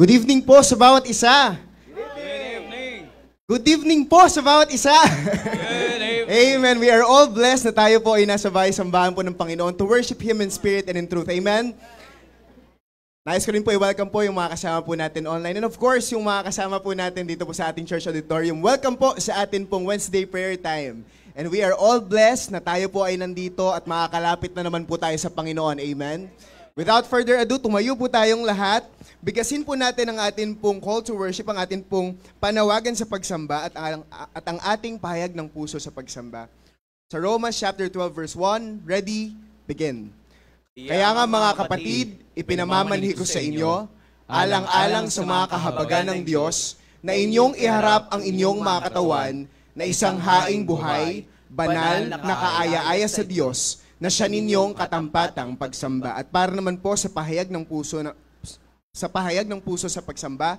Good evening po sa bawat isa. Good evening. Good evening po sa bawat isa. Good evening. Amen. We are all blessed na tayo po ay nasa bahay-sambahan po ng Panginoon to worship Him in spirit and in truth. Amen. Nais ko rin po i-welcome po yung mga kasama po natin online. And of course, yung mga kasama po natin dito po sa ating church auditorium. Welcome po sa atin pong Wednesday prayer time. And we are all blessed na tayo po ay nandito at makakalapit na naman po tayo sa Panginoon. Amen. Without further ado, tumayo po tayong lahat. Bigkasin po natin ang atin pong call to worship, ang atin pong panawagan sa pagsamba at ang ating pahayag ng puso sa pagsamba. Sa Romans chapter 12 verse 1, ready, begin. Kaya nga mga kapatid, ipinamamanhi ko sa inyo, alang-alang sa mga kahabagan ng Diyos, na inyong iharap ang inyong mga katawan na isang haing buhay, banal, na kaaya-aya sa Diyos, na siya ninyong katampatang pagsamba. At para naman po sa pahayag ng puso sa pagsamba,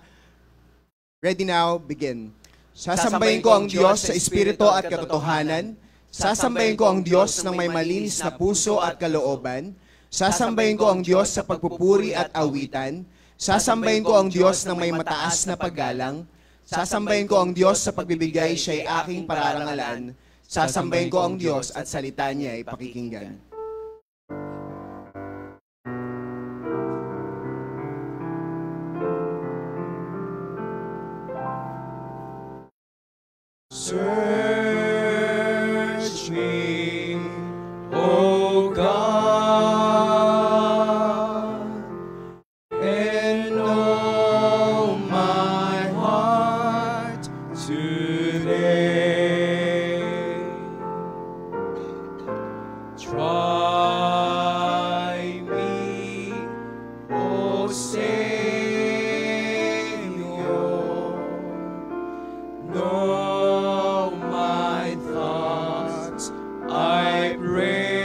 ready now, begin. Sasambahin ko ang Diyos sa espiritu at katotohanan. Sasambahin ko ang Diyos ng may malinis na puso at kalooban. Sasambahin ko ang Diyos sa pagpupuri at awitan. Sasambahin ko ang Diyos ng may mataas na paggalang. Sasambahin ko ang Diyos sa pagbibigay siya'y aking pararangalan. Sasambahin ko ang Diyos at salita niya ay pakikinggan. Search me, O God, and know my heart today. Try me, O Savior, know my thoughts, I pray.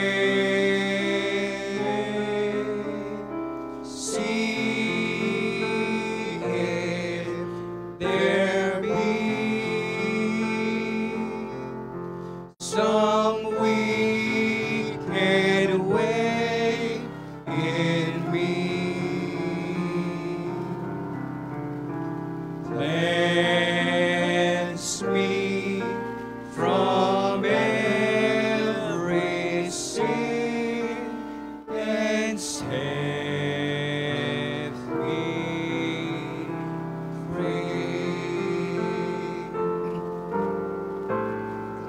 See if there be some wicked way in me. Cleanse me from every sin and set me free.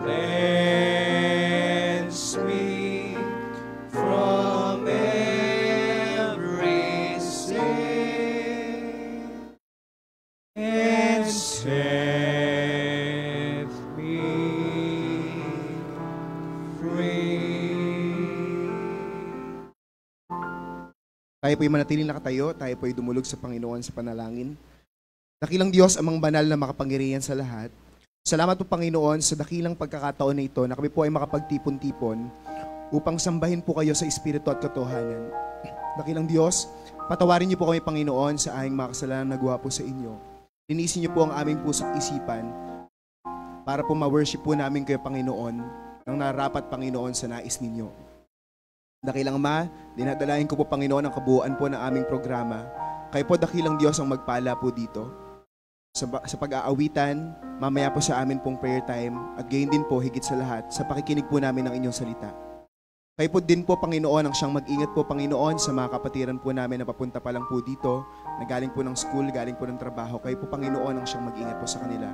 Cleanse me from every sin and set me free. Tayo po'y manatiling nakatayo, tayo po'y dumulog sa Panginoon sa panalangin. Dakilang Diyos, amang banal na makapangyarihan sa lahat. Salamat po Panginoon sa dakilang pagkakataon na ito na kami po ay makapagtipon-tipon upang sambahin po kayo sa Espiritu at katotohanan. Dakilang Diyos, patawarin niyo po kami Panginoon sa aming mga kasalanan na gawa po sa inyo. Linisin niyo po ang aming puso't isipan para po ma-worship po namin kayo Panginoon ng narapat Panginoon sa nais ninyo. Dakilang Ama, dinadalain ko po Panginoon ang kabuuan po ng aming programa. Kayo po dakilang Diyos ang magpala po dito. Sa pag-aawitan, mamaya po sa amin pong prayer time, at gayon din po higit sa lahat, sa pakikinig po namin ng inyong salita. Kayo po din po Panginoon ang siyang mag-ingat po Panginoon sa mga kapatiran po namin na papunta pa lang po dito, na galing po ng school, galing po ng trabaho. Kayo po Panginoon ang siyang mag-ingat po sa kanila.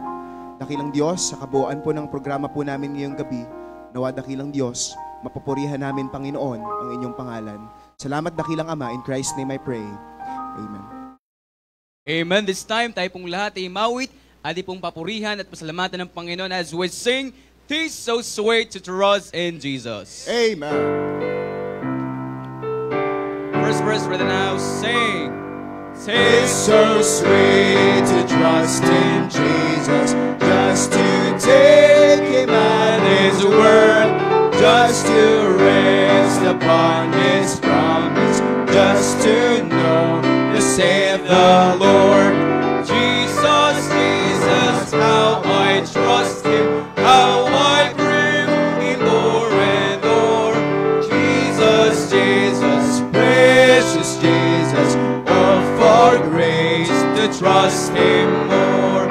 Dakilang Diyos, sa kabuuan po ng programa po namin ngayong gabi, nawa dakilang Diyos, mapupurihan namin Panginoon ang inyong pangalan. Salamat dakilang Ama, in Christ's name I pray. Amen. Amen. This time, tayo pong lahat ay mawit, adi pong papurihan at pasalamatan ng Panginoon as we sing, "'Tis so sweet to trust in Jesus." Amen. First verse for the now, sing. It's so sweet to trust in Jesus, just to take Him at His word, just to rest upon His promise, just to know to save the Lord. Jesus, Jesus, how I trust Him, how I bring Him o'er and o'er. Jesus, Jesus, precious Jesus, oh for grace to trust Him more.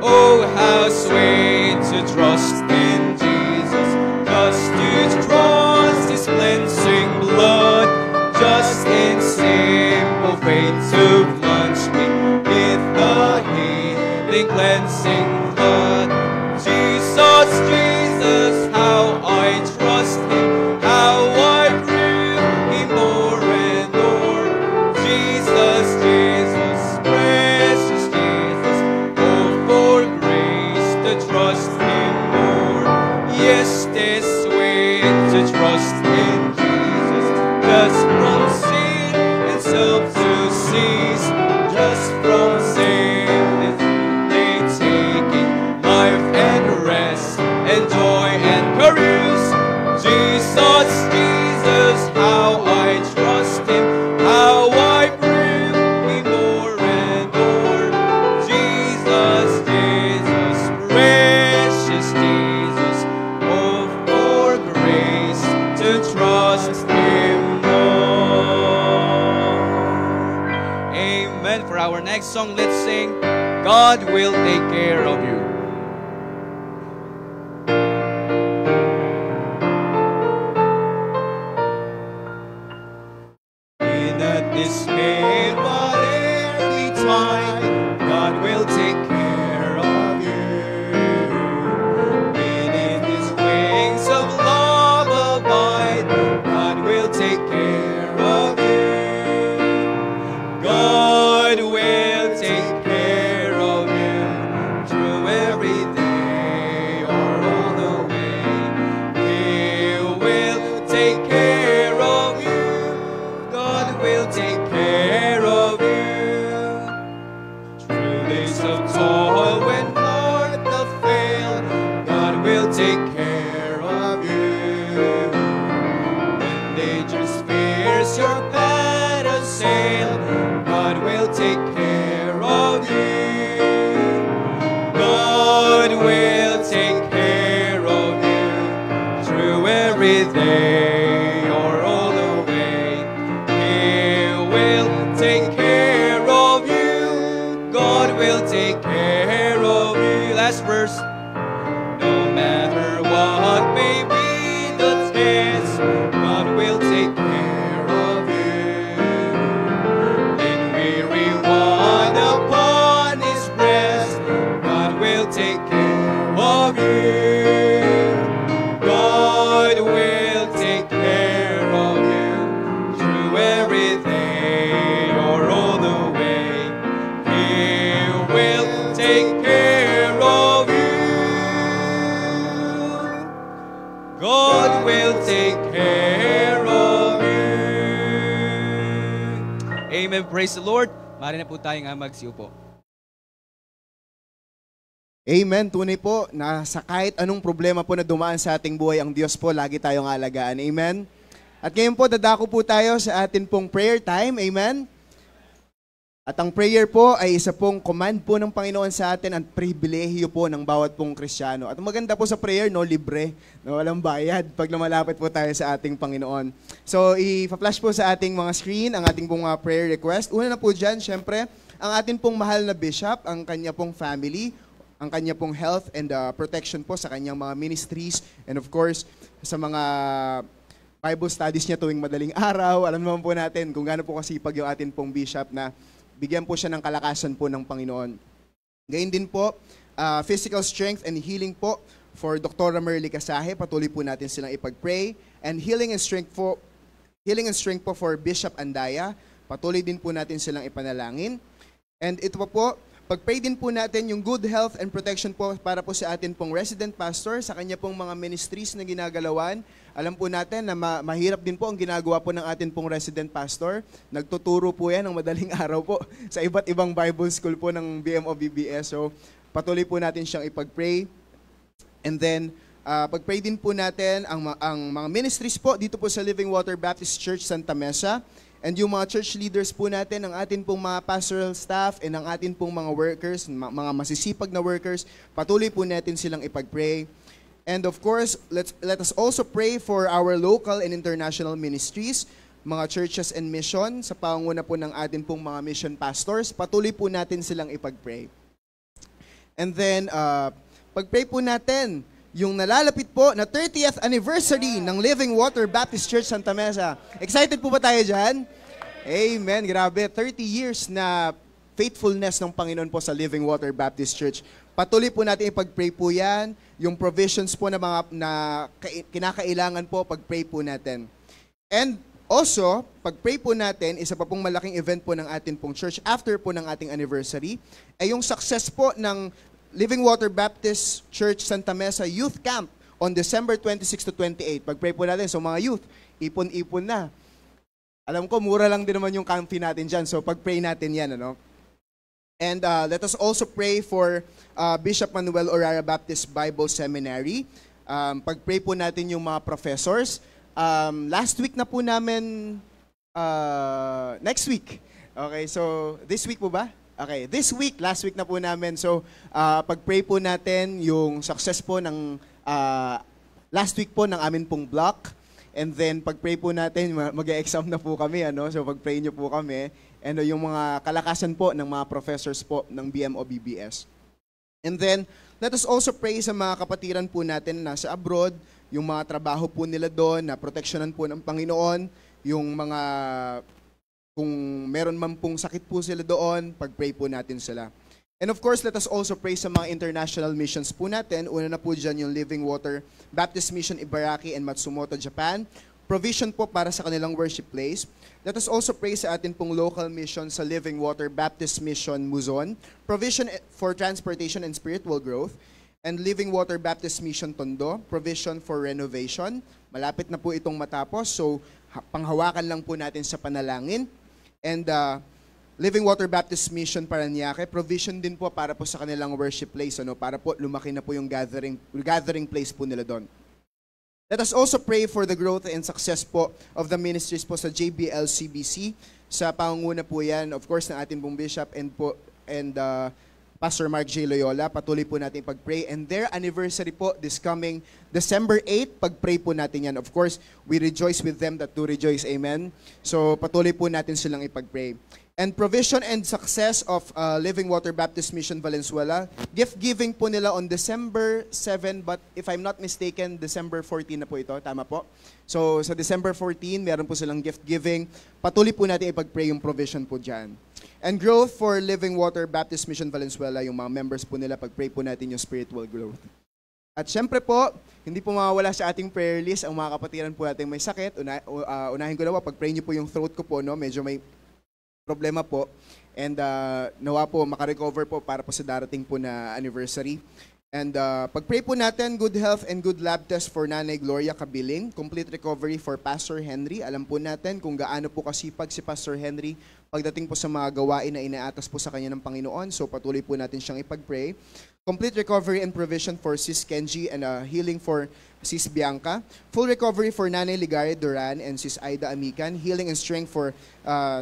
Oh, how sweet to trust in Jesus, just to trust His cleansing blood, just in simple faith to plunge me with the healing cleansing blood. Jesus, Jesus, how I trust Him, how I prove Him more and more. Jesus, Jesus, precious Jesus, oh, for grace to trust Him more. Yes, 'tis sweet to trust in Jesus, just from sin and self to cease, just from sin and taking life and rest and joy and careers. Jesus, Jesus, how I trust Him, how I prove Him more and more. Jesus, Jesus, precious Jesus, oh, for grace to trust Him more. Amen. For our next song, let's sing, God will take care of you. Be not dismayed, whatever betide, God will take care of you. Beneath His wings of love abide, God will take care of you. God will take care of you through every day or all the way. He will take care of you. God will take care of you. Through days of toil when heart doth fail, God will take care of you. When dangerous fears your path assail, God will take care of you. God will take care of you through every day or all the way. He will take care of you. God will take care of you. Last verse. No matter what may be the test, God will take care of you. In weary one upon His breast, God will take care of you. God will take care of you through every day or all the way. He will take care of you. God will take care of you. Amen. Praise the Lord. Mari na po tayo nga magsiupo. Amen. Tunay po na sa kahit anong problema po na dumaan sa ating buhay, ang Diyos po lagi tayong alagaan. Amen. At ngayon po, dadako po tayo sa atin pong prayer time. Amen. At ang prayer po ay isa pong command po ng Panginoon sa atin at pribilehiyo po ng bawat pong Kristiyano. At ang maganda po sa prayer, no, libre, no, walang bayad pag lumalapit po tayo sa ating Panginoon. So, i-flash po sa ating mga screen ang ating pong prayer request. Una na po dyan, syempre, ang ating pong mahal na bishop, ang kanya pong family, ang kanya pong health and protection po sa kanyang mga ministries, and of course, sa mga Bible studies niya tuwing madaling araw. Alam naman po natin kung gaano po kasipag yung atin pong bishop na bigyan po siya ng kalakasan po ng Panginoon. Gayun din po, physical strength and healing po for Dr. Merly Casahe. Patuloy po natin silang ipag-pray. And healing and strength po for Bishop Andaya. Patuloy din po natin silang ipanalangin. And ito po, pag-pray din po natin yung good health and protection po para po sa atin pong resident pastor, sa kanya pong mga ministries na ginagalawan. Alam po natin na mahirap din po ang ginagawa po ng atin pong resident pastor. Nagtuturo po yan ng madaling araw po sa iba't ibang Bible school po ng BMO BBS. So patuloy po natin siyang ipag-pray. And then, pag-pray din po natin ang mga ministries po dito po sa Living Water Baptist Church Santa Mesa. And yung mga church leaders po natin, ang atin pong mga pastoral staff, and ang atin pong mga workers, mga masisipag na workers, patuloy po natin silang ipag-pray. And of course, let us also pray for our local and international ministries. mga churches and mission, sa pangunguna po ng atin pong mga mission pastors, patuloy po natin silang ipag-pray. And then, pag-pray po natin yung nalalapit po na 30th anniversary ng Living Water Baptist Church Santa Mesa. Excited po ba tayo dyan? Amen. Grabe. 30 years na faithfulness ng Panginoon po sa Living Water Baptist Church. Patuloy po natin ipag-pray po yan. Yung provisions po na mga kinakailangan po, pag-pray po natin. And also, pag-pray po natin, isa pa pong malaking event po ng atin pong church after po ng ating anniversary, ay yung success po ng Living Water Baptist Church Santa Mesa Youth Camp on December 26 to 28. Pag-pray po natin, so mga youth, ipon-ipon na. Alam ko, mura lang din naman yung camp fee natin dyan. So, pag-pray natin yan, ano? And let us also pray for Bishop Manuel Orara Baptist Bible Seminary. Pag-pray po natin yung mga professors. Last week na po namin, next week. Okay, so this week po ba? Okay, this week, last week na po namin. So, pag-pray po natin yung success po ng last week po ng amin pong block. And then, pag-pray po natin, mag-e-exam na po kami, ano? So, pag-pray nyo po kami. And yung mga kalakasan po ng mga professors po ng BMO BBS. And then, let us also pray sa mga kapatiran po natin na nasa abroad, yung mga trabaho po nila doon, na proteksyonan po ng Panginoon, yung mga, kung meron man pong sakit po sila doon, pag-pray po natin sila. And of course, let us also pray sa mga international missions po natin. Una na po dyan yung Living Water Baptist Mission Ibaraki and Matsumoto, Japan. Provision po para sa kanilang worship place. Let us also pray sa atin pong local mission sa Living Water Baptist Mission Muzon. Provision for transportation and spiritual growth. And Living Water Baptist Mission Tondo. Provision for renovation. Malapit na po itong matapos. So, panghawakan lang po natin sa panalangin. And Living Water Baptist Mission Parañaque, provision din po para po sa kanilang worship place, ano, para po lumaki na po yung gathering place po nila doon. Let us also pray for the growth and success po of the ministries po sa JBL CBC. Sa pangunguna po yan, of course, ng ating pong bishop and Pastor Mark J. Loyola. Patuloy po natin pag-pray. And their anniversary po this coming December 8, pag-pray po natin yan. Of course, we rejoice with them that do rejoice. Amen. So patuloy po natin silang ipag-pray. And provision and success of Living Water Baptist Mission Valenzuela. Gift giving po nila on December 7, but if I'm not mistaken, December 14 na po ito. Tama po? So sa December 14, meron po silang gift giving. Patuloy po natin ipag-pray yung provision po dyan. And growth for Living Water Baptist Mission Valenzuela, yung mga members po nila, pag-pray po natin yung spiritual growth. At syempre po, hindi po mawawala sa ating prayer list ang mga kapatiran po natin may sakit. Unahin ko na po, pag-pray nyo po yung throat ko po, no? Medyo may problema po. And nawa po, makarecover po para po sa darating po na anniversary. And pag-pray po natin, good health and good lab test for Nanay Gloria Kabiling. Complete recovery for Pastor Henry. Alam po natin kung gaano po kasipag si Pastor Henry pagdating po sa mga gawain na inaatas po sa kanya ng Panginoon. So patuloy po natin siyang ipag-pray. Complete recovery and provision for Sis Kenji and healing for Sis Bianca. Full recovery for Nanay Ligare Duran and Sis Aida Amican. Healing and strength for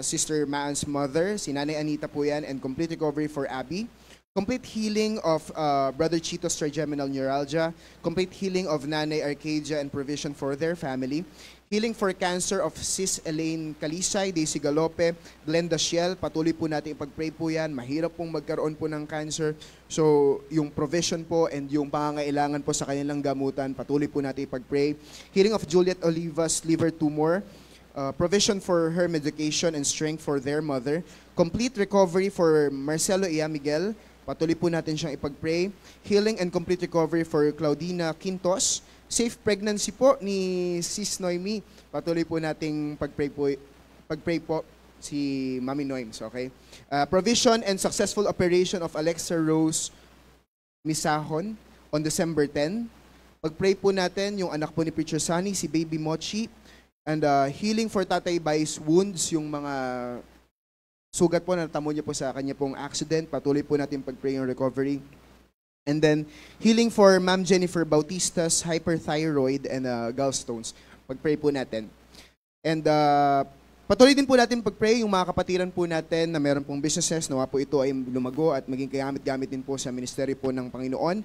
Sister Maan's mother, si Nanay Anita po yan. And complete recovery for Abby. Complete healing of Brother Chito's trigeminal neuralgia. Complete healing of Nanay Arcadia and provision for their family. Healing for cancer of Sis Elaine Calisay, Daisy Galope, Glenda Shiel. Patuloy po natin ipag-pray po yan. Mahirap pong magkaroon po ng cancer. So, yung provision po and yung pangangailangan po sa kanilang gamutan, patuloy po natin ipag-pray. Healing of Juliet Olivas liver tumor. Provision for her medication and strength for their mother. Complete recovery for Marcelo Ia Miguel. Patuloy po natin siyang ipag-pray. Healing and complete recovery for Claudina Quintos. Safe pregnancy po ni Sis Noemi. Patuloy po nating pag-pray po si Mami Noims, okay? Provision and successful operation of Alexa Rose Misahon on December 10. Pag-pray po natin yung anak po ni Preacher Sunny, si Baby Mochi. And healing for Tatay Bai's wounds, yung mga sugat po na natamo niya po sa kanya pong accident. Patuloy po natin pag-pray yung recovery. And then, healing for Ma'am Jennifer Bautista's hyperthyroid and gallstones. Pag-pray po natin. And patuloy din po natin pag-pray yung mga kapatiran po natin na meron pong businesses. Nawa po ito ay lumago at maging gamit-gamit din po sa ministry po ng Panginoon.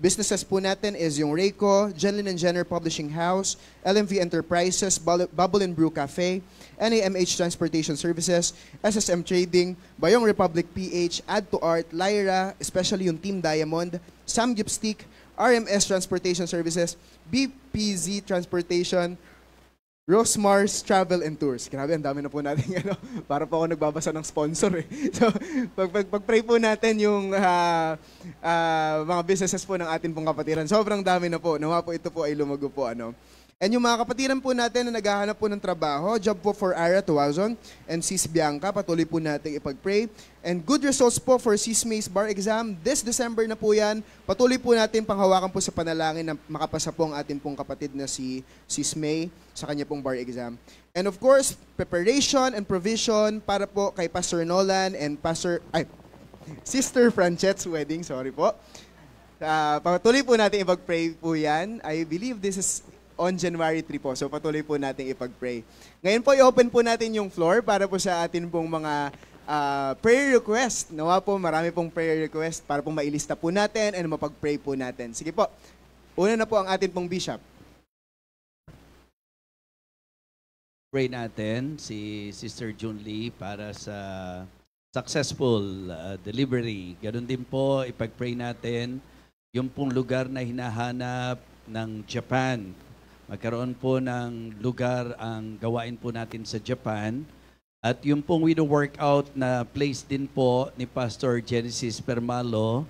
Businesses po natin is yung Rayco, Jenlin and Jenner Publishing House, LMV Enterprises, Bubble and Brew Cafe, NAMH Transportation Services, SSM Trading, Bayong Republic PH, Add to Art, Lyra, especially yung Team Diamond, Sam Gipstick, RMS Transportation Services, BPZ Transportation, Rosemars Travel and Tours. Grabe, ang dami na po natin para po ako nagbabasa ng sponsor eh. So, pag-pray po natin yung mga businesses po ng atin pong kapatiran. Sobrang dami na po. Nawa po ito po ay lumago po. And yung mga kapatiran po natin na naghahanap po ng trabaho, job po for Ara Tuwazon and Sis Bianca, patuloy po natin ipag-pray. And good results po for Sis May's bar exam. This December na po yan. Patuloy po natin panghawakan po sa panalangin na makapasa po ang atin pong kapatid na si Sis May sa kanya pong bar exam. And of course, preparation and provision para po kay Pastor Nolan and Sister Franchette's wedding. Sorry po. Patuloy po natin ipag-pray po yan. I believe this is on January 3 po. So patuloy po natin ipag-pray. Ngayon po, i-open po natin yung floor para po sa atin pong mga prayer request. Nawa po, marami pong prayer request para pong mailista po natin and mapag-pray po natin. Sige po, una na po ang atin pong bishop. Pray natin si Sister June Lee para sa successful delivery. Ganun din po, ipag-pray natin yung pong lugar na hinahanap ng Japan. Magkaroon po ng lugar ang gawain po natin sa Japan. At yung pong wino-workout na place din po ni Pastor Genesis Permalo,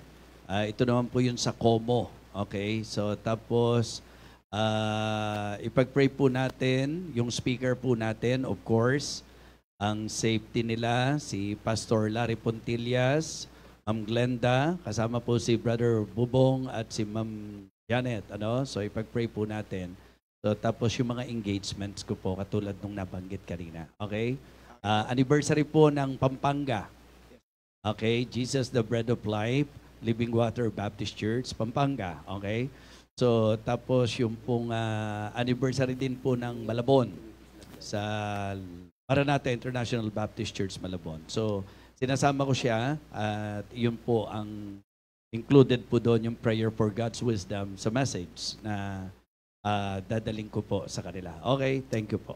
ito naman po yun sa Como. Okay? So tapos, ipag-pray po natin, yung speaker po natin, of course, ang safety nila, si Pastor Larry Pontillas, Ma'am Glenda, kasama po si Brother Bubong at si Ma'am Janet. So ipag-pray po natin. So tapos yung mga engagements ko po, katulad nung nabanggit kanina. Okay? Anniversary po ng Pampanga. Okay? Jesus the Bread of Life, Living Water Baptist Church, Pampanga. Okay? So, tapos yung pong anniversary din po ng Malabon sa Maranatha International Baptist Church, Malabon. So, sinasama ko siya at yun po ang included po doon yung prayer for God's wisdom sa message na dadaling ko po sa kanila. Okay, thank you po.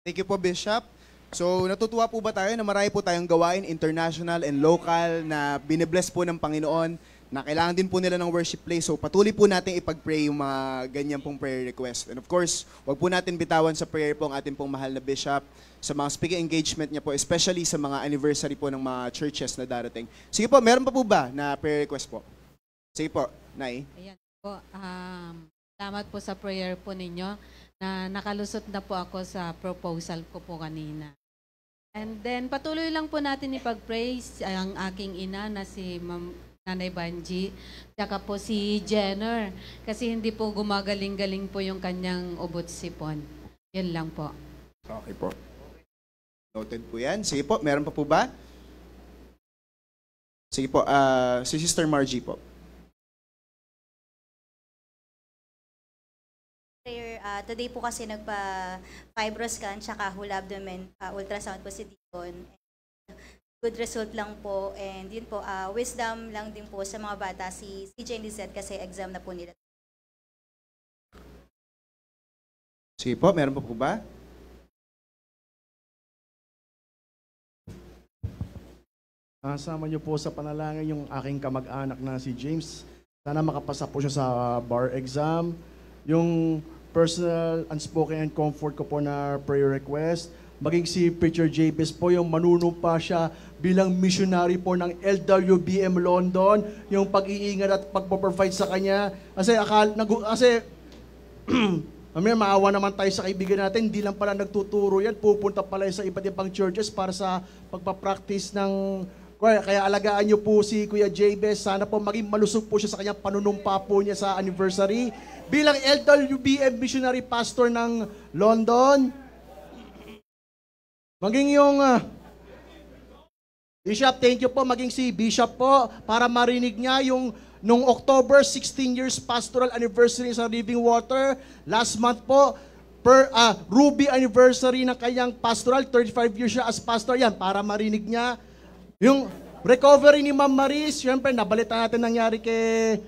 Thank you po, Bishop. So, natutuwa po ba tayo na marami po tayong gawain, international and local, na binibless po ng Panginoon, na kailangan din po nila ng worship place. So, patuloy po natin ipag-pray yung mga ganyan pong prayer request. And of course, wag po natin bitawan sa prayer po ang ating pong mahal na Bishop sa mga speaking engagement niya po, especially sa mga anniversary po ng mga churches na darating. Sige po, meron pa po ba na prayer request po? Sige po, Nay. Ayan po. Salamat po sa prayer po ninyo na nakalusot na po ako sa proposal ko po kanina. And then, patuloy lang po natin ipag-praise ang aking ina na si Nanay Banji, tsaka po si Jenner, kasi hindi po gumagaling-galing po yung kanyang ubot sipon. Yan lang po. Okay po. Noted po yan. Sige po, meron pa po ba? Sige po, si Sister Margie po. Today po kasi nagpa-fibroscan tsaka whole abdomen ultrasound po si Deacon. Good result lang po, and yun po, wisdom lang din po sa mga bata, si CJ and Lizette kasi exam na po nila. Sige po, meron pa po ba? Sama niyo po sa panalangin yung aking kamag-anak na si James. Sana makapasa po siya sa bar exam. Yung personal, unspoken and comfort ko po na prayer request. Maging si Preacher Jabez po, yung manunumpa siya bilang missionary po ng LWBM London, yung pag-iingat at pag-provide sa kanya. Kasi mamaya maawa naman tayo sa kaibigan natin, hindi lang pala nagtuturo yan, pupunta pala sa iba't ibang churches para sa pagpapractice ng... Kaya alagaan niyo po si Kuya Jabez. Sana po maging malusog po siya sa kanyang panunumpa po niya sa anniversary. Bilang LWBM missionary pastor ng London, maging yung Bishop, thank you po. Maging si Bishop po para marinig niya yung nung October 16 years pastoral anniversary sa Living Water. Last month po, Ruby anniversary ng kanyang pastoral. 35 years siya as pastor. Yan, para marinig niya. Yung recovery ni Ma'am Maris, syempre, nabalita natin nangyari kay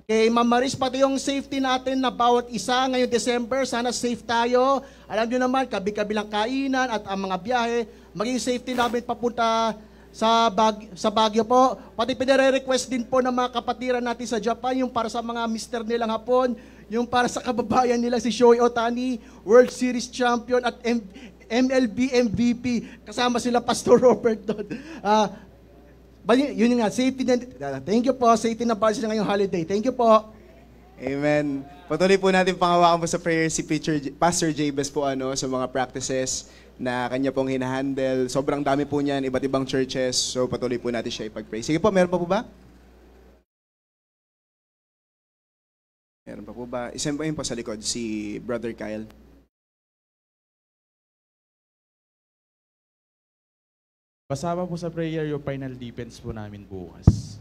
Kay Ma'am Maris, pati yung safety natin na bawat isa ngayong December, sana safe tayo. Alam nyo naman, kabi-kabilang kainan at ang mga biyahe, maging safety namin papunta sa Baguio po. Pati pinare-request din po ng mga kapatiran natin sa Japan, yung para sa mga mister nilang hapon, yung para sa kababayan nila si Shohei Ohtani, World Series Champion at MLB MVP. Kasama sila Pastor Robert doon. Yun nga, safety na, thank you po, safety na para sila ngayong holiday. Thank you po. Amen. Patuloy po natin pangawakan po sa prayer si Pastor Jabez po sa mga practices na kanya pong hinahandle. Sobrang dami po niyan, iba't ibang churches. So patuloy po natin siya ipag-pray. Sige po, meron pa po ba? Meron pa po ba? Isend po sa likod si Brother Kyle. Kasama po sa prayer yung final defense po namin bukas.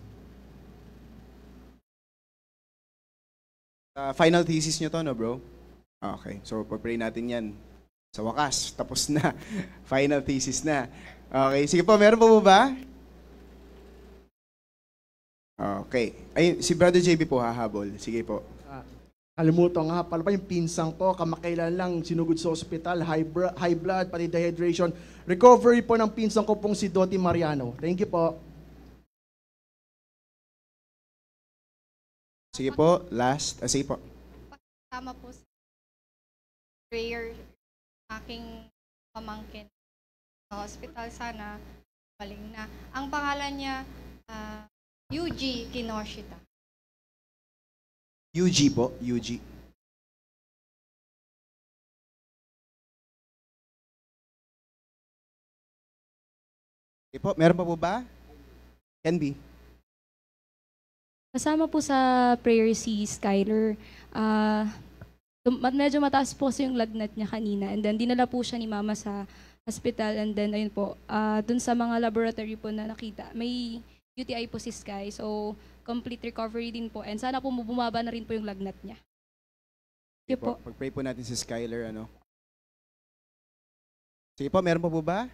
Final thesis nyo to, no bro? Okay, so pag-pray natin yan. Sa wakas, tapos na. Final thesis na. Okay, sige po, meron pa po ba? Okay. Ay, si Brother JB po hahabol. Sige po. Kalimutan nga pala pa yung pinsang ko, kamakailan lang sinugod sa ospital, high blood, pati dehydration. Recovery po ng pinsang ko pong si Dottie Mariano. Thank you po. Sige po, last. Sige po. Tama po sa prayer aking pamangkin sa hospital. Sana maling na. Ang pangalan niya, Yuji Kinoshita. UG po, UG. Okay po, meron pa po ba? Can be. Kasama po sa prayer si Skyler. Medyo mataas po yung lagnat niya kanina, and then dinala po siya ni mama sa hospital, and then ayun po, dun sa mga laboratory po na nakita, may UTI po si Sky, so complete recovery din po, and sana po bumaba na rin po yung lagnat niya. Sige po. Pag-pray po natin si Skyler, Sige po, meron pa po ba?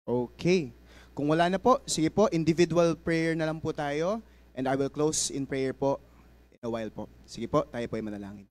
Okay. Kung wala na po, sige po, individual prayer na lang po tayo, and I will close in prayer po in a while po. Sige po, tayo po ay manalangin.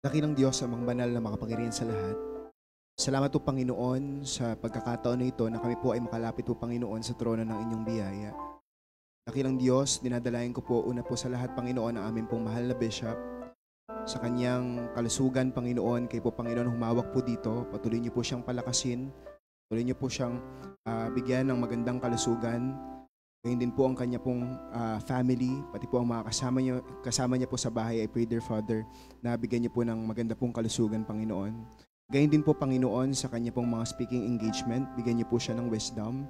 Dakilang Diyos, amang banal na makapangyarihan sa lahat. Salamat po, Panginoon, sa pagkakataon na ito na kami po ay makalapit po, Panginoon, sa trono ng inyong biyaya. Dakilang Diyos, dinadalayan ko po una po sa lahat, Panginoon, ang aming pong mahal na bishop. Sa kanyang kalusugan, Panginoon, kayo po, Panginoon, humawak po dito. Patuloy niyo po siyang palakasin. Patuloy niyo po siyang bigyan ng magandang kalusugan. Gayun din po ang kanya pong family, pati po ang mga kasama niya po sa bahay. I pray, dear Father, na bigyan niyo po ng maganda pong kalusugan, Panginoon. Gayun din po, Panginoon, sa kanya pong mga speaking engagement, bigyan niyo po siya ng wisdom.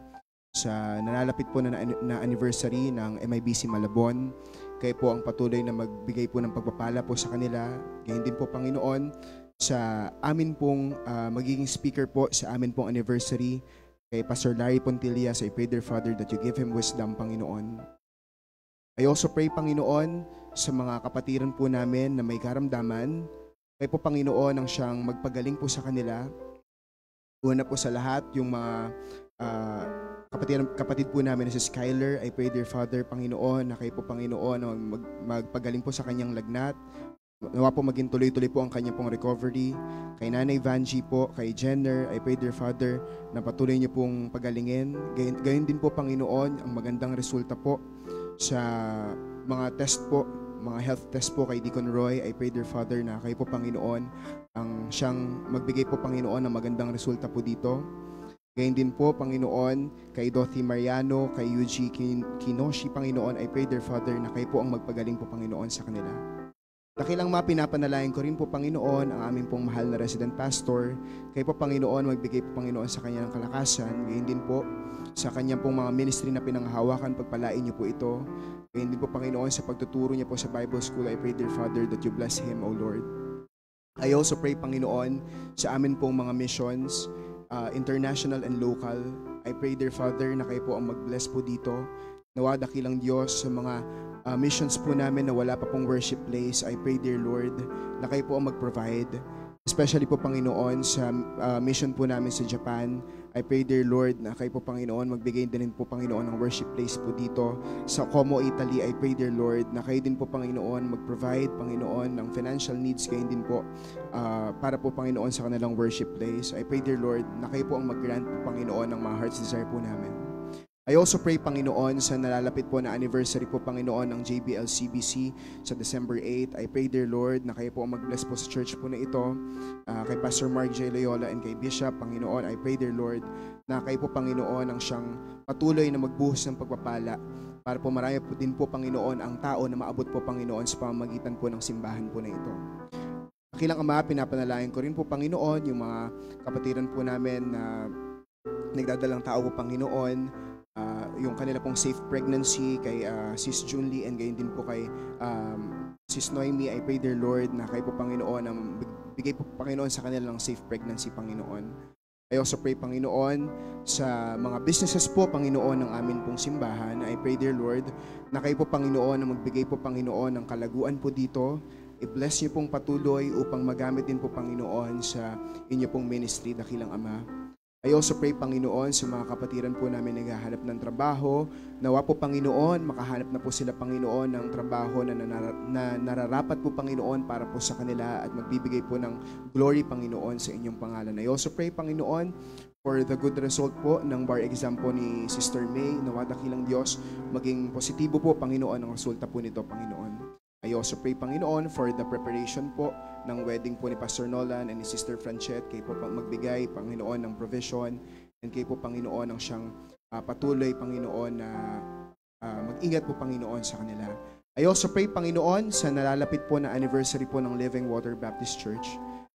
Sa nalalapit po na anniversary ng MIBC Malabon, kayo po ang patuloy na magbigay po ng pagpapala po sa kanila. Gayun din po, Panginoon, sa amin pong magiging speaker po sa amin pong anniversary, kay Pastor Larry Pontillas, I pray, dear Father, that you give him wisdom, Panginoon. I also pray, Panginoon, sa mga kapatiran po namin na may karamdaman, kayo po, Panginoon, ang siyang magpagaling po sa kanila. Una po sa lahat, yung mga kapatid po namin na si Skyler, I pray, dear Father, Panginoon, na kayo po, Panginoon, magpagaling po sa kanyang lagnat. Nawa po maging tuloy-tuloy po ang kanyang pong recovery. Kay Nanay Vanji po, kay Jenner, I pray, dear Father, na patuloy niyo pong pagalingin. Gayon din po, Panginoon, ang magandang resulta po sa mga test po, mga health test po kay Deacon Roy. I pray, dear Father, na kayo po, Panginoon, ang siyang magbigay po, Panginoon, ng magandang resulta po dito. Gayon din po, Panginoon, kay Dorothy Mariano, kay Yuji Kinoshi, Panginoon, I pray, dear Father, na kayo po ang magpagaling po, Panginoon, sa kanila. Dakilang mapinapanalayan ko rin po, Panginoon, ang aming pong mahal na resident pastor. Kayo po, Panginoon, magbigay po, Panginoon, sa kanya ng kalakasan. Gayon din po sa kanyang pong mga ministry na pinanghahawakan, pagpalain niyo po ito. Gayon din po, Panginoon, sa pagtuturo niya po sa Bible School. I pray, dear Father, that you bless him, O Lord. I also pray, Panginoon, sa amin pong mga missions, international and local. I pray, dear Father, na kayo po ang mag-bless po dito. Nawa, dakilang Diyos, sa mga missions po namin na wala pa pong worship place, I pray, dear Lord, na kayo po ang mag-provide. Especially po, Panginoon, sa mission po namin sa Japan, I pray, dear Lord, na kayo po, Panginoon, magbigay din po, Panginoon, ng worship place po dito. Sa Como, Italy, I pray, dear Lord, na kayo din po, Panginoon, mag-provide, Panginoon, ng financial needs, kayo din po, para po, Panginoon, sa kanilang worship place. I pray, dear Lord, na kayo po ang mag-grant po, Panginoon, ng mga heart's desire po namin. I also pray, Panginoon, sa nalalapit po na anniversary po, Panginoon, ng JBL-CBC sa December 8. I pray, dear Lord, na kayo po ang mag-bless po sa church po na ito. Kay Pastor Mark J. Loyola and kay Bishop, Panginoon, I pray, dear Lord, na kayo po, Panginoon, ang siyang patuloy na magbuhos ng pagpapala para po marami po din po, Panginoon, ang tao na maabot po, Panginoon, sa pamamagitan po ng simbahan po na ito. Dakilang Ama, pinapanalangin ko rin po, Panginoon, yung mga kapatiran po namin na nagdadalang tao po, Panginoon, yung kanila pong safe pregnancy kay Sis Junlie and gayon din po kay Sis Noemi. I pray, dear Lord, na kayo po, Panginoon, na bigay po, Panginoon, sa kanila ng safe pregnancy, Panginoon. I also pray, Panginoon, sa mga businesses po, Panginoon, ng amin pong simbahan. I pray, dear Lord, na kayo po, Panginoon, na magbigay po, Panginoon, ng kalaguan po dito. I-bless niyo pong patuloy upang magamit din po, Panginoon, sa inyo pong ministry, dakilang Ama. I also pray, Panginoon, sa mga kapatiran po namin naghahanap ng trabaho. Nawa po, Panginoon, makahanap na po sila, Panginoon, ng trabaho na nararapat po, Panginoon, para po sa kanila at magbibigay po ng glory, Panginoon, sa inyong pangalan. I also pray, Panginoon, for the good result po ng bar exam po ni Sister May. Nawa, dakilang Diyos, maging positibo po, Panginoon, ang resulta po nito, Panginoon. I also pray, Panginoon, for the preparation po ng wedding po ni Pastor Nolan and ni Sister Franchette. Kayo po magbigay, Panginoon, ng provision, and kayo po, Panginoon, ang siyang patuloy, Panginoon, na mag-ingat po, Panginoon, sa kanila. I also pray, Panginoon, sa nalalapit po na anniversary po ng Living Water Baptist Church.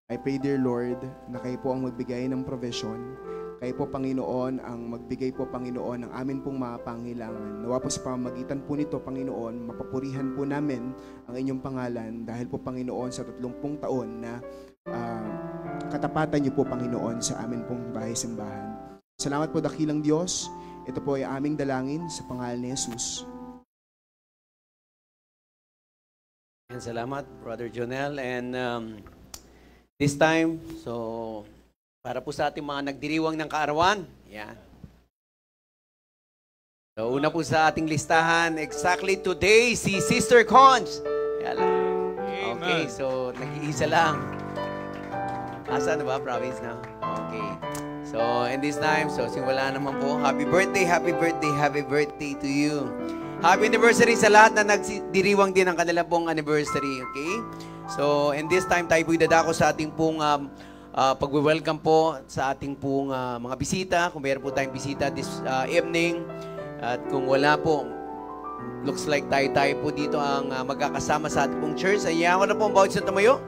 I pray, dear Lord, na kayo po ang magbigay ng provision. Kayo po, Panginoon, ang magbigay po, Panginoon, ng amin pong mga pangailangan. Nawa po sa pamamagitan po nito, Panginoon, mapapurihan po namin ang inyong pangalan dahil po, Panginoon, sa 30 taon na katapatan niyo po, Panginoon, sa amin pong bahay-simbahan. Salamat po, dakilang Diyos. Ito po ay aming dalangin sa pangalan ni Jesus. Salamat, Brother Jonel. And this time, so para po sa ating mga nagdiriwang ng kaarawan, yan. So, una po sa ating listahan, exactly today, si Sister Conch. Okay, so nag-iisa lang. Asa na ba? Province na? Okay. So, in this time, so simula naman po. Happy birthday, happy birthday, happy birthday to you. Happy anniversary sa lahat na nagdiriwang din ang kanila pong anniversary. Okay? So, in this time, tayo po'y dadako sa ating pong pag-welcome po sa ating pong mga bisita. Kung meron po tayong bisita this evening. At kung wala po, looks like tayo po dito ang magkakasama sa ating pong church. Ayaw ko na po ang bawat sa tumayo.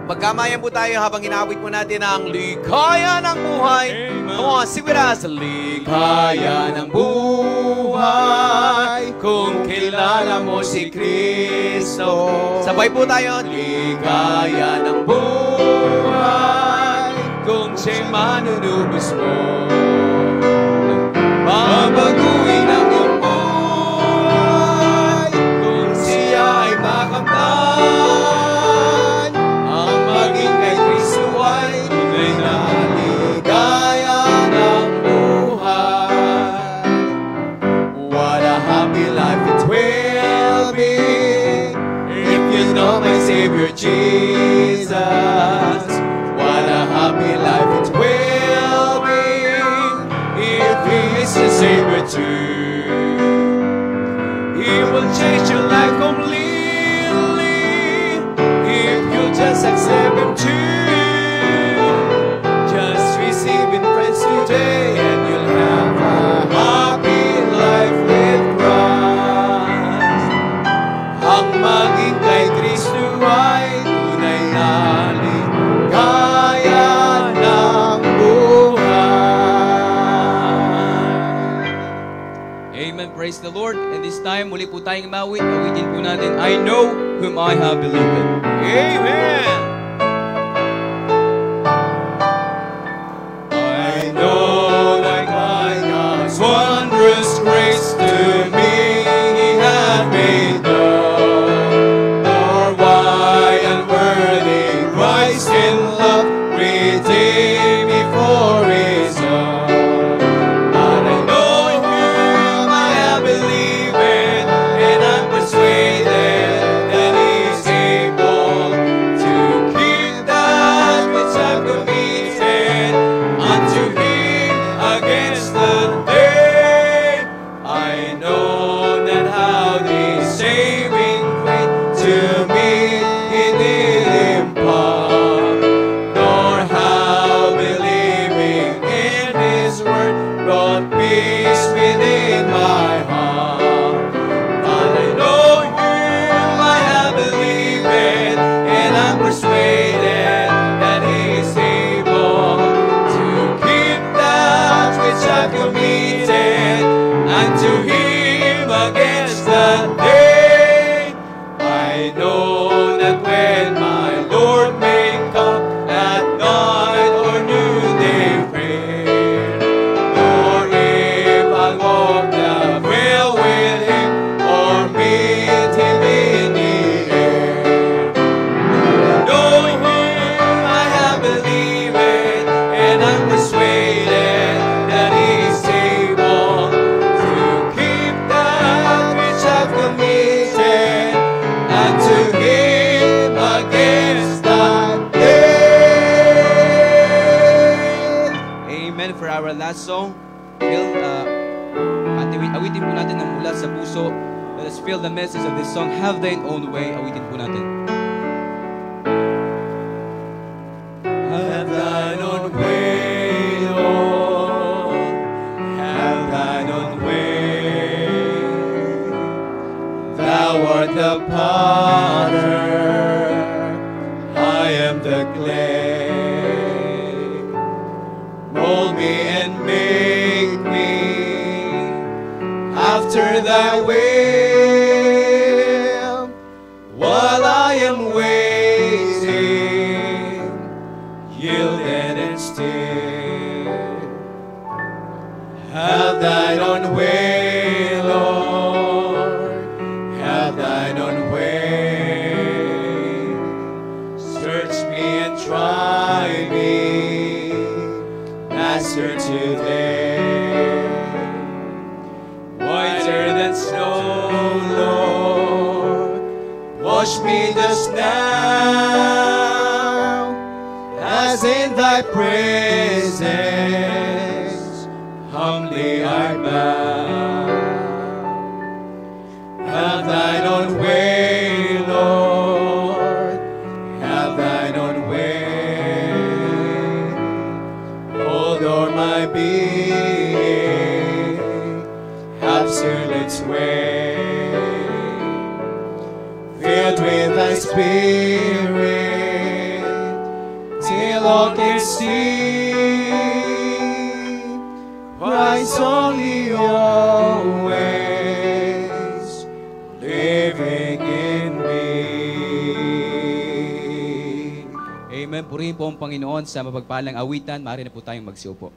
Magkamayan po tayo habang inaawit po natin ang Ligaya ng Buhay. Come on, sing with us. Ligaya ng buhay kung kilala mo si Kristo. Sabay po tayo. Ligaya ng buhay kung siya'y manunubos mo. Babaguhin ang iyong buhay kung siya ay makamtan. Savior Jesus, what a happy life it will be if He is your Savior too. He will change your life completely if you just accept Him too. Just receive Him, friends, today, and you'll have a happy life with Christ. Ang maging kay Kristo ay tunay na ligaya ng buhay. Amen. Praise the Lord. And this time, muli po tayong mawit. Awitin po natin, I know whom I have believed. Amen. I know that by God's wondrous grace to me He had made known, nor why unworthy Christ in love redeemed me for His own. But I know whom I have believed, and I'm persuaded that He is able to keep that which I've committed unto Him against the day. I know that how the saving faith to me He did impart, nor how believing in His word brought peace within my heart. But I know whom I have believed, and I'm persuaded that He is able to keep that which I've committed unto Him against the day. I know that when my Lord may come at night or noonday prayer, nor if I walk the trail with Him or meet Him in the air. I know whom I have believed, and I'm persuaded that He is able to keep that which I've committed unto Him against that day. Amen. For our last song, awitin po natin ng mula sa puso. Let us feel the message of this song, Have Thine Own Way. Awitin po natin. Have thine own way, Lord. Have thine own way. Thou art the potter, I am the clay. Mold me and make me after thy will, while I am waiting, yielded and still. Have thine own way, Lord, have thine own way. Search me and try me, Master, today. Whiter than snow, Lord, wash me just us now, as in thy presence, humbly I bow. Have thine own way, Lord, have thine own way. Hold o'er my being, absolute sway. Filled with thy spirit, till all can see Christ only always living in me. Amen. Purihin po ang Panginoon sa mapagpalang awitan. Maaari na po tayong magsiupo.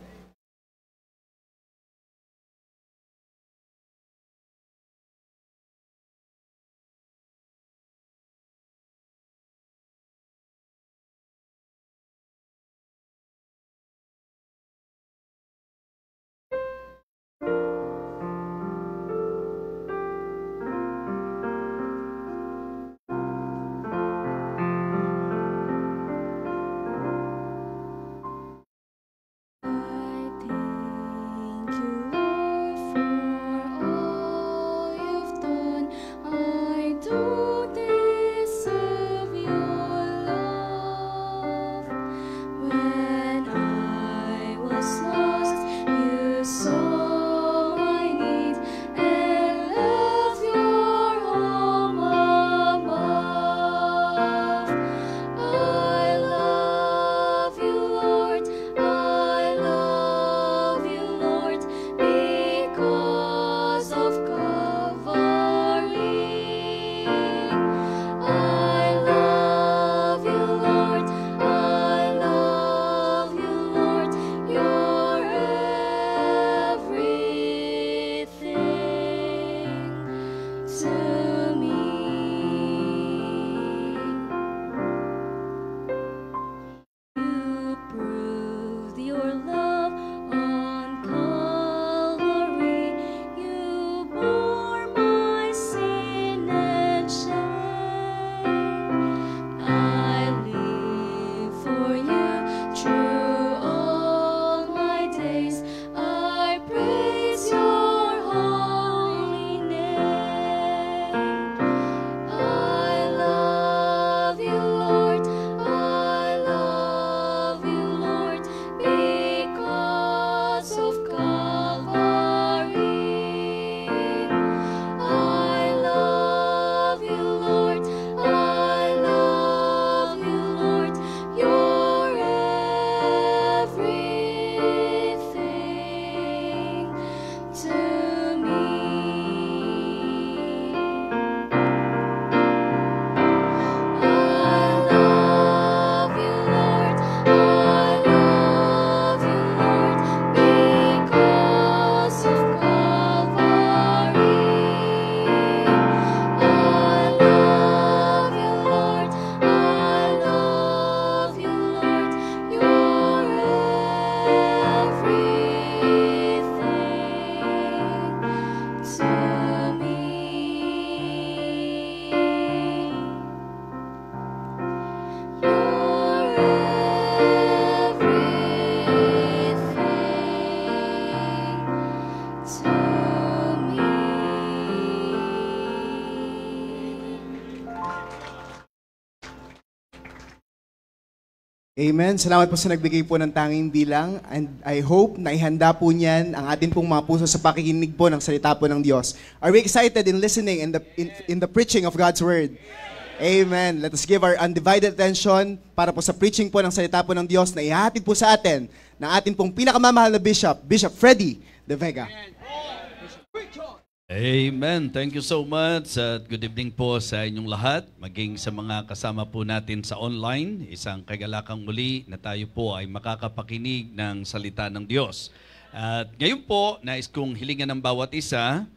Amen. Salamat po sa nagbigay po ng tanging bilang, and I hope na ihanda po niyan ang atin pong mga puso sa pakikinig po ng salita po ng Diyos. Are we excited in listening in the preaching of God's Word? Amen. Let us give our undivided attention para po sa preaching po ng salita po ng Diyos na ihahatid po sa atin ng atin pong pinakamamahal na Bishop, Bishop Freddy De Vega. Amen. Thank you so much at good evening po sa inyong lahat, maging sa mga kasama po natin sa online. Isang kagalakang muli na tayo po ay makakapakinig ng salita ng Diyos. At ngayon po, nais kong hilingan ng bawat isa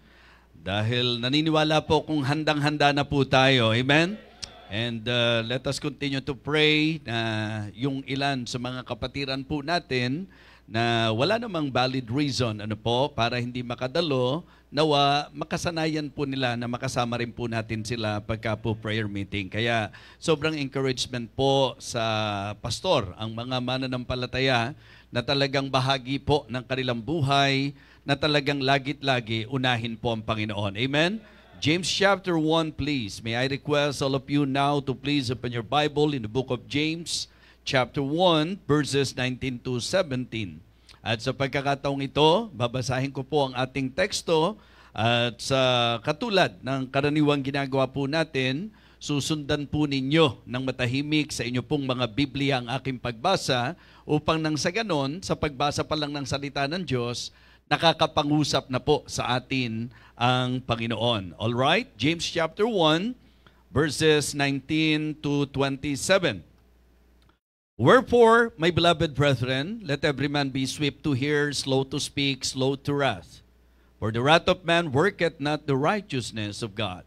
dahil naniniwala po kung handang-handa na po tayo. Amen? And let us continue to pray na yung ilan sa mga kapatiran po natin na wala namang valid reason para hindi makadalo, nawa makasanayan po nila na makasama rin po natin sila pagka po prayer meeting. Kaya sobrang encouragement po sa pastor, ang mga mananampalataya na talagang bahagi po ng kanilang buhay, na talagang lagit-lagi unahin po ang Panginoon. Amen? James chapter 1, please. May I request all of you now to please open your Bible in the book of James, chapter 1, verses 19 to 17. At sa pagkakataong ito, babasahin ko po ang ating teksto at sa katulad ng karaniwang ginagawa po natin, susundan po ninyo ng matahimik sa inyo pong mga Biblia ang aking pagbasa upang nang sa ganon, sa pagbasa pa lang ng salita ng Diyos, nakakapangusap na po sa atin ang Panginoon. All right? James chapter 1, verses 19 to 27. Wherefore, my beloved brethren, let every man be swift to hear, slow to speak, slow to wrath. For the wrath of man worketh not the righteousness of God.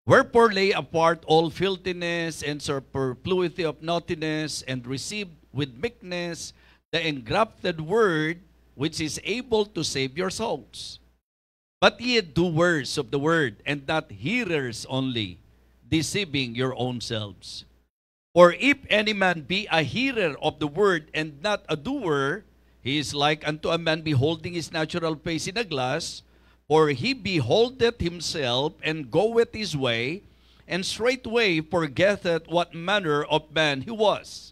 Wherefore lay apart all filthiness and superfluity of naughtiness, and receive with meekness the engrafted word, which is able to save your souls. But ye doers of the word, and not hearers only, deceiving your own selves. For if any man be a hearer of the word and not a doer, he is like unto a man beholding his natural face in a glass. For he beholdeth himself and goeth his way, and straightway forgetteth what manner of man he was.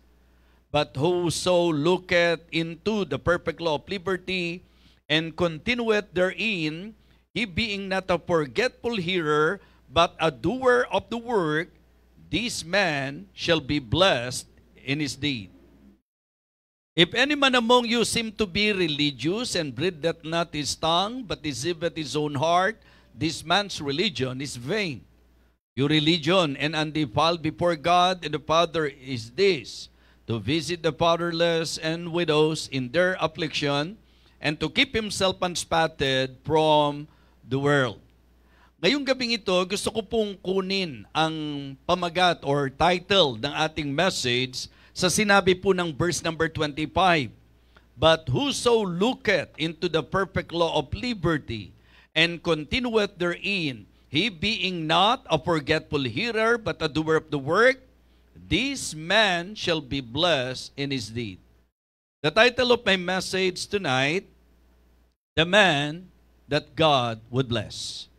But whoso looketh into the perfect law of liberty, and continueth therein, he being not a forgetful hearer, but a doer of the work, this man shall be blessed in his deed. If any man among you seem to be religious, and breatheth not his tongue, but deceiveth his own heart, this man's religion is vain. Your religion and undefiled before God and the Father is this, to visit the fatherless and widows in their affliction, and to keep himself unspotted from the world. Ngayong gabing ito, gusto ko pong kunin ang pamagat or title ng ating message sa sinabi po ng verse number 25. But whoso looketh into the perfect law of liberty and continueth therein, he being not a forgetful hearer, but a doer of the work, this man shall be blessed in his deed. The title of my message tonight, The Man That God Would Bless.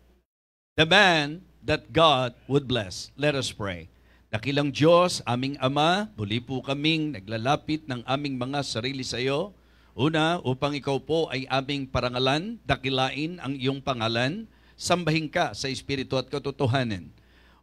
The man that God would bless. Let us pray. Dakilang Diyos, aming Ama, muli po kaming naglalapit ng aming mga sarili sa iyo. Una, upang ikaw po ay aming parangalan, dakilain ang iyong pangalan, sambahin ka sa Espiritu at katotohanan.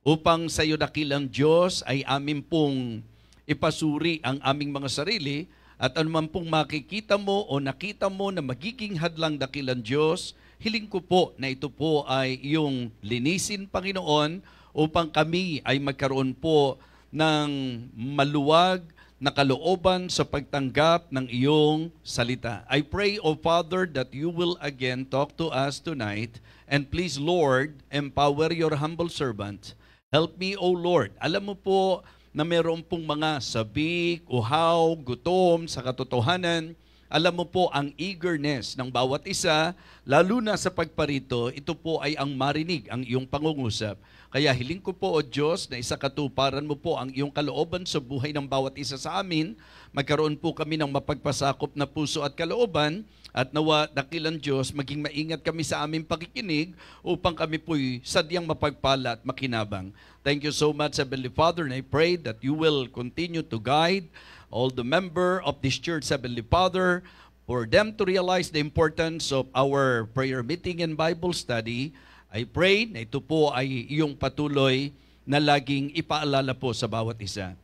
Upang sa iyo dakilang Diyos ay amin pong ipasuri ang aming mga sarili, at anuman pong makikita mo o nakita mo na magiging hadlang dakilang Diyos, hiling ko po na ito po ay iyong linisin, Panginoon, upang kami ay magkaroon po ng maluwag na kalooban sa pagtanggap ng iyong salita. I pray, O Father, that you will again talk to us tonight, and please, Lord, empower your humble servant. Help me, O Lord. Alam mo po na meron pong mga sabik, uhaw, gutom sa katotohanan. Alam mo po ang eagerness ng bawat isa, lalo na sa pagparito, ito po ay ang marinig ang iyong pangungusap. Kaya hiling ko po, O Diyos, na isakatuparan mo po ang iyong kalooban sa buhay ng bawat isa sa amin. Magkaroon po kami ng mapagpasakop na puso at kalooban, at nawa, dakilang Diyos, maging maingat kami sa aming pakikinig upang kami po'y sadyang mapagpala at makinabang. Thank you so much, Heavenly Father, and I pray that you will continue to guide all the member of this church, Heavenly Father, for them to realize the importance of our prayer meeting and Bible study. I pray na ito po ay iyong patuloy na laging ipaalala po sa bawat isa.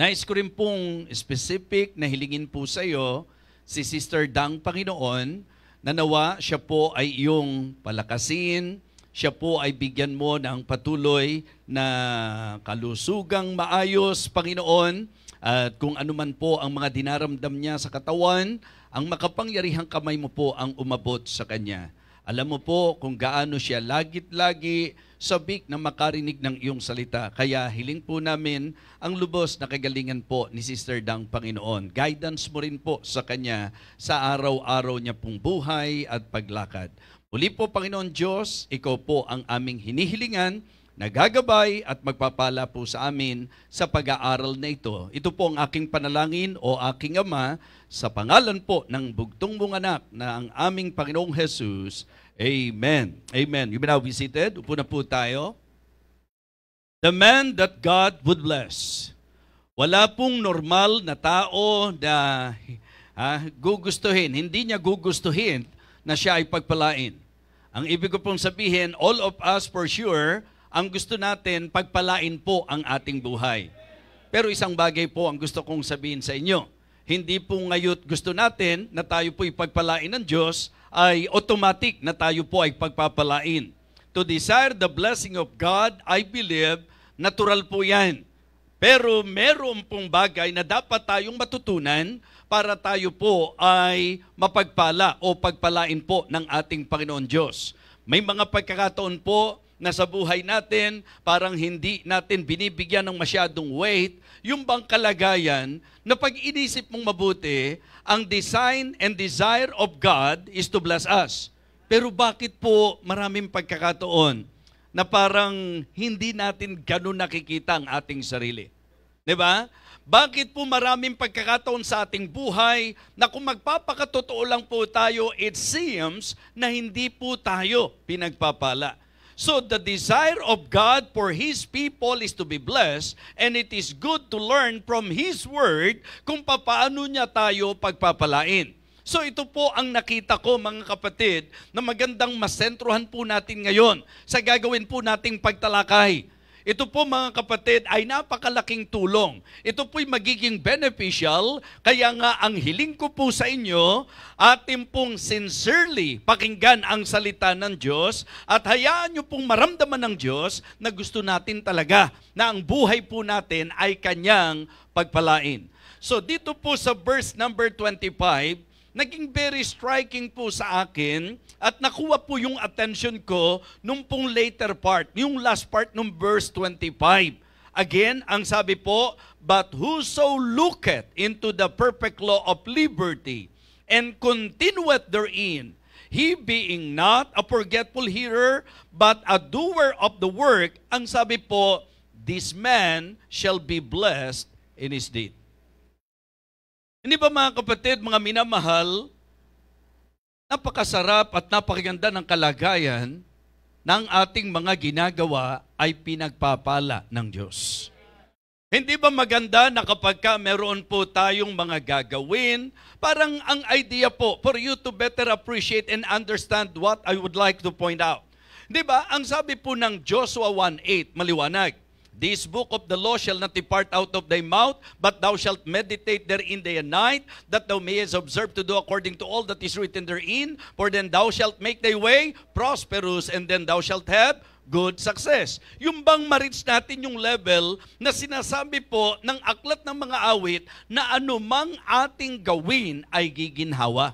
Nais ko rin pong specific na hilingin po sa iyo si Sister Dang Panginoon, na nawa siya po ay iyong palakasin, siya po ay bigyan mo ng patuloy na kalusugang maayos, Panginoon, at kung ano man po ang mga dinaramdam niya sa katawan, ang makapangyarihang kamay mo po ang umabot sa kanya. Alam mo po kung gaano siya lagit-lagi sabik na makarinig ng iyong salita. Kaya hiling po namin ang lubos na kagalingan po ni Sister Dang, Panginoon. Guidance mo rin po sa kanya sa araw-araw niya pong buhay at paglakad. Muli po, Panginoon Diyos, ikaw po ang aming hinihilingan, nagagabay at magpapala po sa amin sa pag-aaral na ito. Ito po ang aking panalangin o aking Ama sa pangalan po ng bugtong mong anak na ang aming Panginoong Jesus. Amen. Amen. You may now be seated. Upo na po tayo. The man that God would bless. Wala pong normal na tao na gugustuhin. Hindi niya gugustuhin na siya ay pagpalain. Ang ibig ko pong sabihin, all of us for sure, ang gusto natin, pagpalain po ang ating buhay. Pero isang bagay po ang gusto kong sabihin sa inyo. Hindi po ngayon gusto natin na tayo po ipagpalain ng Diyos, ay automatic na tayo po ay pagpapalain. To desire the blessing of God, I believe, natural po yan. Pero meron pong bagay na dapat tayong matutunan para tayo po ay mapagpala o pagpalain po ng ating Panginoon Diyos. May mga pagkakataon po na sa buhay natin, parang hindi natin binibigyan ng masyadong weight, yung bang kalagayan na pag inisip mong mabuti, ang design and desire of God is to bless us. Pero bakit po maraming pagkakataon na parang hindi natin ganun nakikita ang ating sarili? Diba? Bakit po maraming pagkakataon sa ating buhay na kung magpapakatotoo lang po tayo, it seems na hindi po tayo pinagpapala. So the desire of God for His people is to be blessed, and it is good to learn from His Word kung paano niya tayo pagpapalain. So ito po ang nakita ko, mga kapatid, na magandang masentruhan po natin ngayon sa gagawin po nating pagtalakay. Ito po, mga kapatid, ay napakalaking tulong. Ito po'y magiging beneficial, kaya nga ang hiling ko po sa inyo, atin pong sincerely pakinggan ang salita ng Diyos at hayaan nyo pong maramdaman ng Diyos na gusto natin talaga na ang buhay po natin ay Kanyang pagpalain. So dito po sa verse number 25, naging very striking po sa akin at nakuha po yung attention ko nung pong later part, yung last part nung verse 25. Again, ang sabi po, but whoso looketh into the perfect law of liberty and continueth therein, he being not a forgetful hearer, but a doer of the work, ang sabi po, this man shall be blessed in his deed. Hindi ba, mga kapatid, mga minamahal, napakasarap at napakaganda ng kalagayan ng ating mga ginagawa ay pinagpapala ng Diyos. Hindi ba maganda na kapag meron po tayong mga gagawin, parang ang idea po for you to better appreciate and understand what I would like to point out. Di ba, ang sabi po ng Joshua 1:8, maliwanag, this book of the law shall not depart out of thy mouth, but thou shalt meditate therein day and night, that thou mayest observe to do according to all that is written therein. For then thou shalt make thy way prosperous, and then thou shalt have good success. Yung bang ma-reach natin yung level na sinasabi po ng aklat ng mga awit na anumang ating gawin ay giginhawa.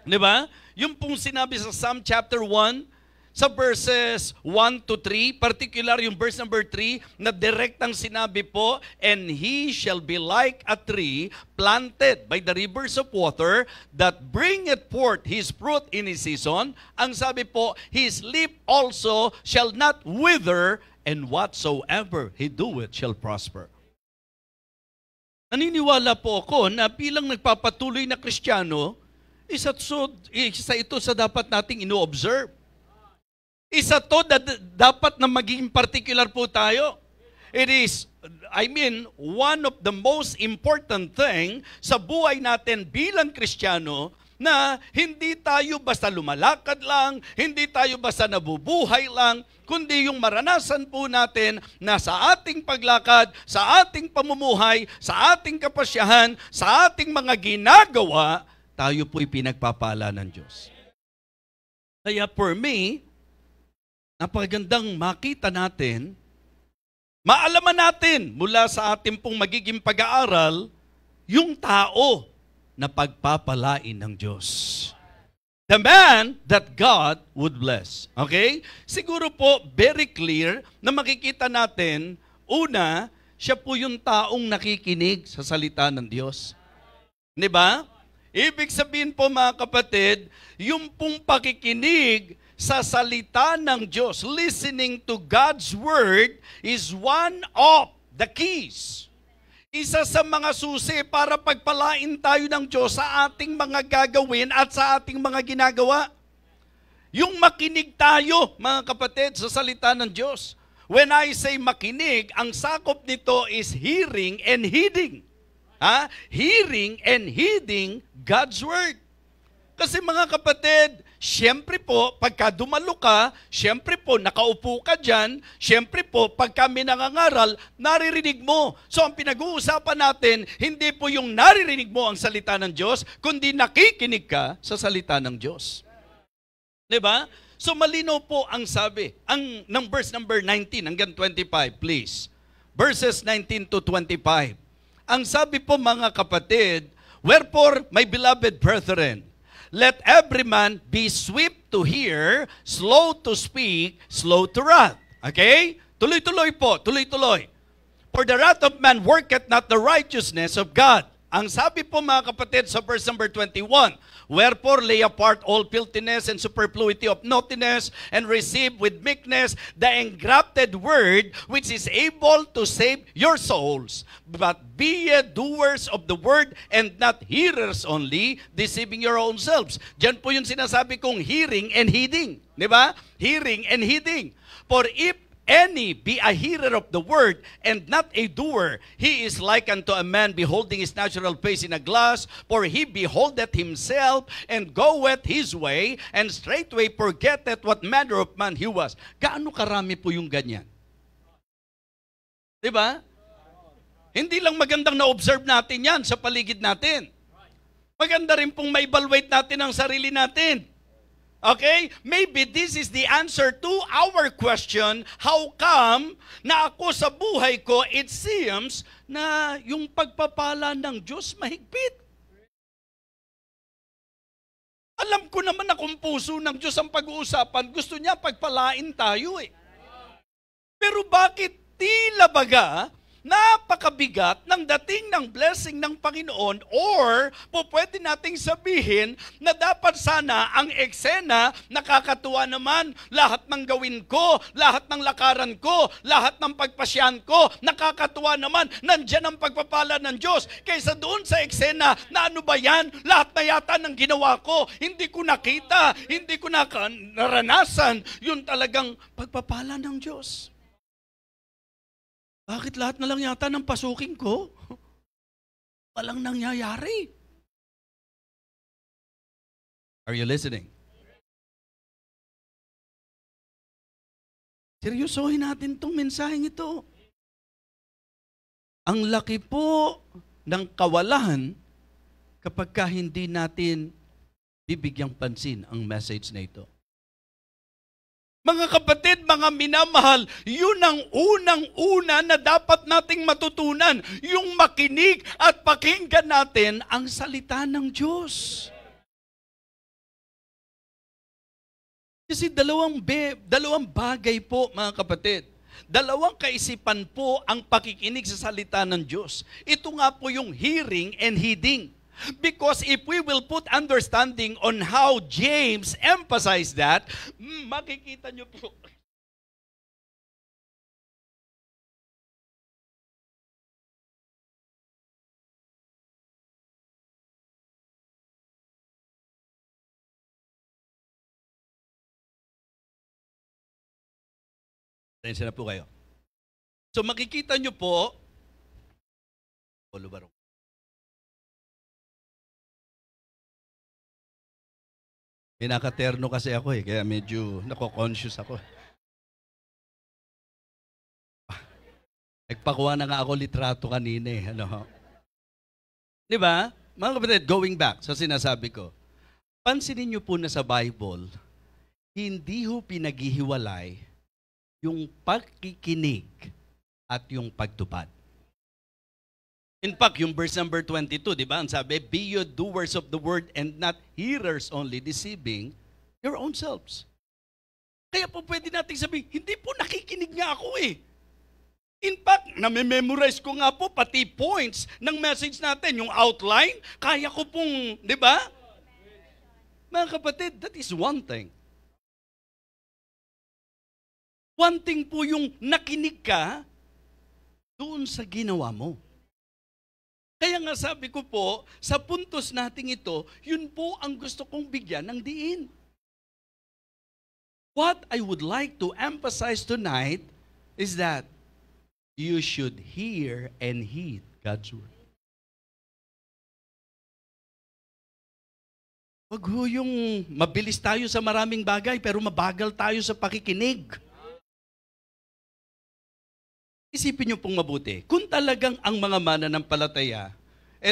Di ba? Yung pong sinabi sa Psalm chapter 1, sa verses 1 to 3, particular yung verse number 3, na direktang sinabi po, and he shall be like a tree planted by the rivers of water that bringeth forth his fruit in his season. Ang sabi po, his leaf also shall not wither, and whatsoever he doeth shall prosper. Naniniwala po ako na bilang nagpapatuloy na Kristiyano, isa ito sa dapat nating ino-observe. Isa to dapat na maging particular po tayo. It is, one of the most important thing sa buhay natin bilang Kristiyano na hindi tayo basta lumalakad lang, hindi tayo basta nabubuhay lang, kundi yung maranasan po natin na sa ating paglakad, sa ating pamumuhay, sa ating kapasyahan, sa ating mga ginagawa, tayo po'y pinagpapala ng Diyos. Kaya for me, napakagandang makita natin, maalaman natin mula sa ating pong magiging pag-aaral, yung tao na pagpapalain ng Diyos. the man that God would bless. Okay? Siguro po, very clear na makikita natin, una, siya po yung taong nakikinig sa salita ng Diyos. Di ba? Ibig sabihin po mga kapatid, yung pong pakikinig sa salita ng Diyos, listening to God's Word is one of the keys. Isa sa mga susi para pagpalain tayo ng Diyos sa ating mga gagawin at sa ating mga ginagawa. Yung makinig tayo, mga kapatid, sa salita ng Diyos. When I say makinig, ang sakop nito is hearing and heeding. Hearing and heeding God's Word. Kasi mga kapatid, siyempre po, pagka dumalo ka, siyempre po, nakaupo ka dyan, siyempre po, pag kami nangangaral, naririnig mo. So ang pinag-uusapan natin, hindi po yung naririnig mo ang salita ng Diyos, kundi nakikinig ka sa salita ng Diyos. Diba? So malinaw po ang sabi, ng verse number 19 hanggang 25, please. Verses 19 to 25. Ang sabi po mga kapatid, wherefore, my beloved brethren, let every man be swift to hear, slow to speak, slow to wrath. Okay? Tuloy-tuloy po, tuloy-tuloy. For the wrath of man worketh not the righteousness of God. Ang sabi po mga kapatid sa verse number 21, wherefore lay apart all filthiness and superfluity of naughtiness, and receive with meekness the engrafted word, which is able to save your souls. But be ye doers of the word, and not hearers only, deceiving your own selves. Diyan po yung sinasabi kong hearing and heeding. Di ba? Hearing and heeding. For if any be a hearer of the word, and not a doer, he is like unto a man beholding his natural face in a glass, for he beholdeth himself, and goeth his way, and straightway forgetteth what manner of man he was. Gaano karami po yung ganyan? Diba? Hindi lang magandang na-observe natin yan sa paligid natin. Maganda rin pong ma-evaluate natin ang sarili natin. Okay? Maybe this is the answer to our question, how come na ako sa buhay ko, it seems na yung pagpapala ng Diyos mahigpit. Alam ko naman na kung puso ng Diyos ang pag-uusapan, gusto niya pagpalain tayo eh. Pero bakit tila baga napakabigat ng dating ng blessing ng Panginoon, or po pwede nating sabihin na dapat sana ang eksena nakakatuwa naman, lahat ng gawin ko, lahat ng lakaran ko, lahat ng pagpasyan ko, nakakatuwa naman, nandyan ang pagpapala ng Diyos, kaysa doon sa eksena na ano ba yan, lahat na yata ng ginawa ko, hindi ko nakita, hindi ko naranasan, yun talagang pagpapala ng Diyos. Bakit lahat na lang yata ng pasukin ko? Walang nangyayari. Are you listening? Seryosohin natin itong mensaheng ito. Ang laki po ng kawalan kapag hindi natin bibigyang pansin ang message na ito. Mga kapatid, mga minamahal, yun ang unang-una na dapat nating matutunan, yung makinig at pakinggan natin ang salita ng Diyos. Kasi dalawang bagay po, mga kapatid. Dalawang kaisipan po ang pakikinig sa salita ng Diyos. Ito nga po yung hearing and heeding. Because if we will put understanding on how James emphasized that, makikita nyo po. Tensya na po kayo. So makikita nyo po, may nakaterno kasi ako kaya medyo nako-conscious ako. Nagpakuha na nga ako litrato kanina Ano? Di ba? Mga kapatid, going back sa sinasabi ko, pansinin niyo po na sa Bible, hindi ho pinaghihiwalay yung pagkikinig at yung pagtupad. In fact, yung verse number 22, di ba? Ang sabi, be you doers of the word and not hearers only, deceiving your own selves. Kaya po pwede natin sabihin, hindi po nakikinig nga ako eh. In fact, nami-memorize ko nga po pati points ng message natin, yung outline, kaya ko pong, di ba? Mga kapatid, that is one thing. One thing po yung nakinig ka doon sa ginawa mo. Kaya nga sabi ko po, sa puntos nating ito, yun po ang gusto kong bigyan ng diin. What I would like to emphasize tonight is that you should hear and heed God's word. Wag ho yung mabilis tayo sa maraming bagay pero mabagal tayo sa pakikinig. Isipin niyo pong mabuti, kung talagang ang mga mananampalataya,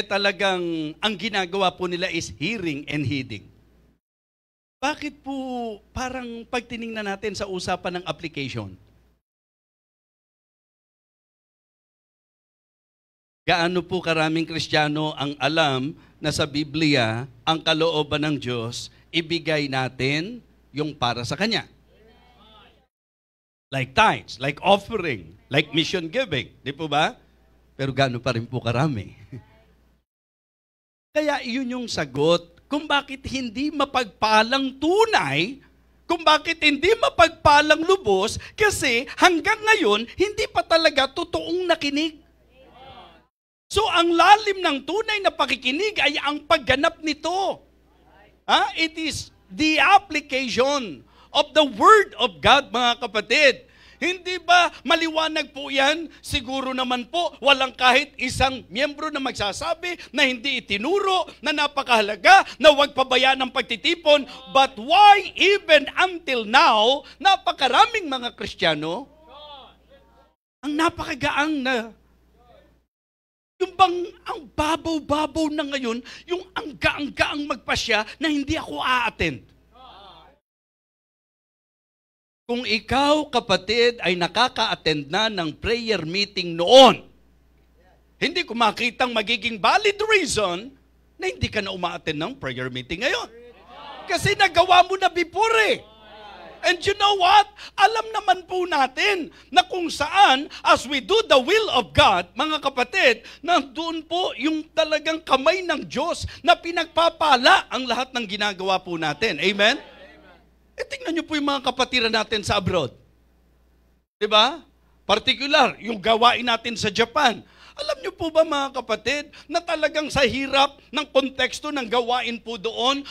talagang ang ginagawa po nila is hearing and heeding. Bakit po parang pagtiningnan natin sa usapan ng application? Gaano po karaming Kristiyano ang alam na sa Biblia, ang kalooban ng Diyos, ibigay natin yung para sa Kanya. Like tithes, like offering, like mission giving. Di po ba? Pero gaano pa rin po karami. Kaya iyon yung sagot kung bakit hindi mapagpalang tunay, kung bakit hindi mapagpalang lubos, kasi hanggang ngayon, hindi pa talaga totoong nakinig. So ang lalim ng tunay na pakikinig ay ang pagganap nito. It is the application of the Word of God, mga kapatid. Hindi ba maliwanag po yan? Siguro naman po, walang kahit isang miyembro na magsasabi na hindi itinuro, na napakahalaga, na huwag pabayaan ng pagtitipon. But why even until now, napakaraming mga Kristiyano, ang napakagaang na, yung bang ang babaw-babaw na ngayon, yung ang gaang-gaang magpasya na hindi ako a-attend. Kung ikaw, kapatid, ay nakaka-attend na ng prayer meeting noon, hindi ko makitang magiging valid reason na hindi ka na uma-attend ng prayer meeting ngayon. Kasi nagawa mo na before eh. And you know what? Alam naman po natin na kung saan, as we do the will of God, mga kapatid, nandoon po yung talagang kamay ng Diyos na pinagpapala ang lahat ng ginagawa po natin. Amen? Tingnan nyo po yung mga kapatiran natin sa abroad. Diba? Particular, yung gawain natin sa Japan. Alam nyo po ba mga kapatid, na talagang sa hirap ng konteksto ng gawain po doon,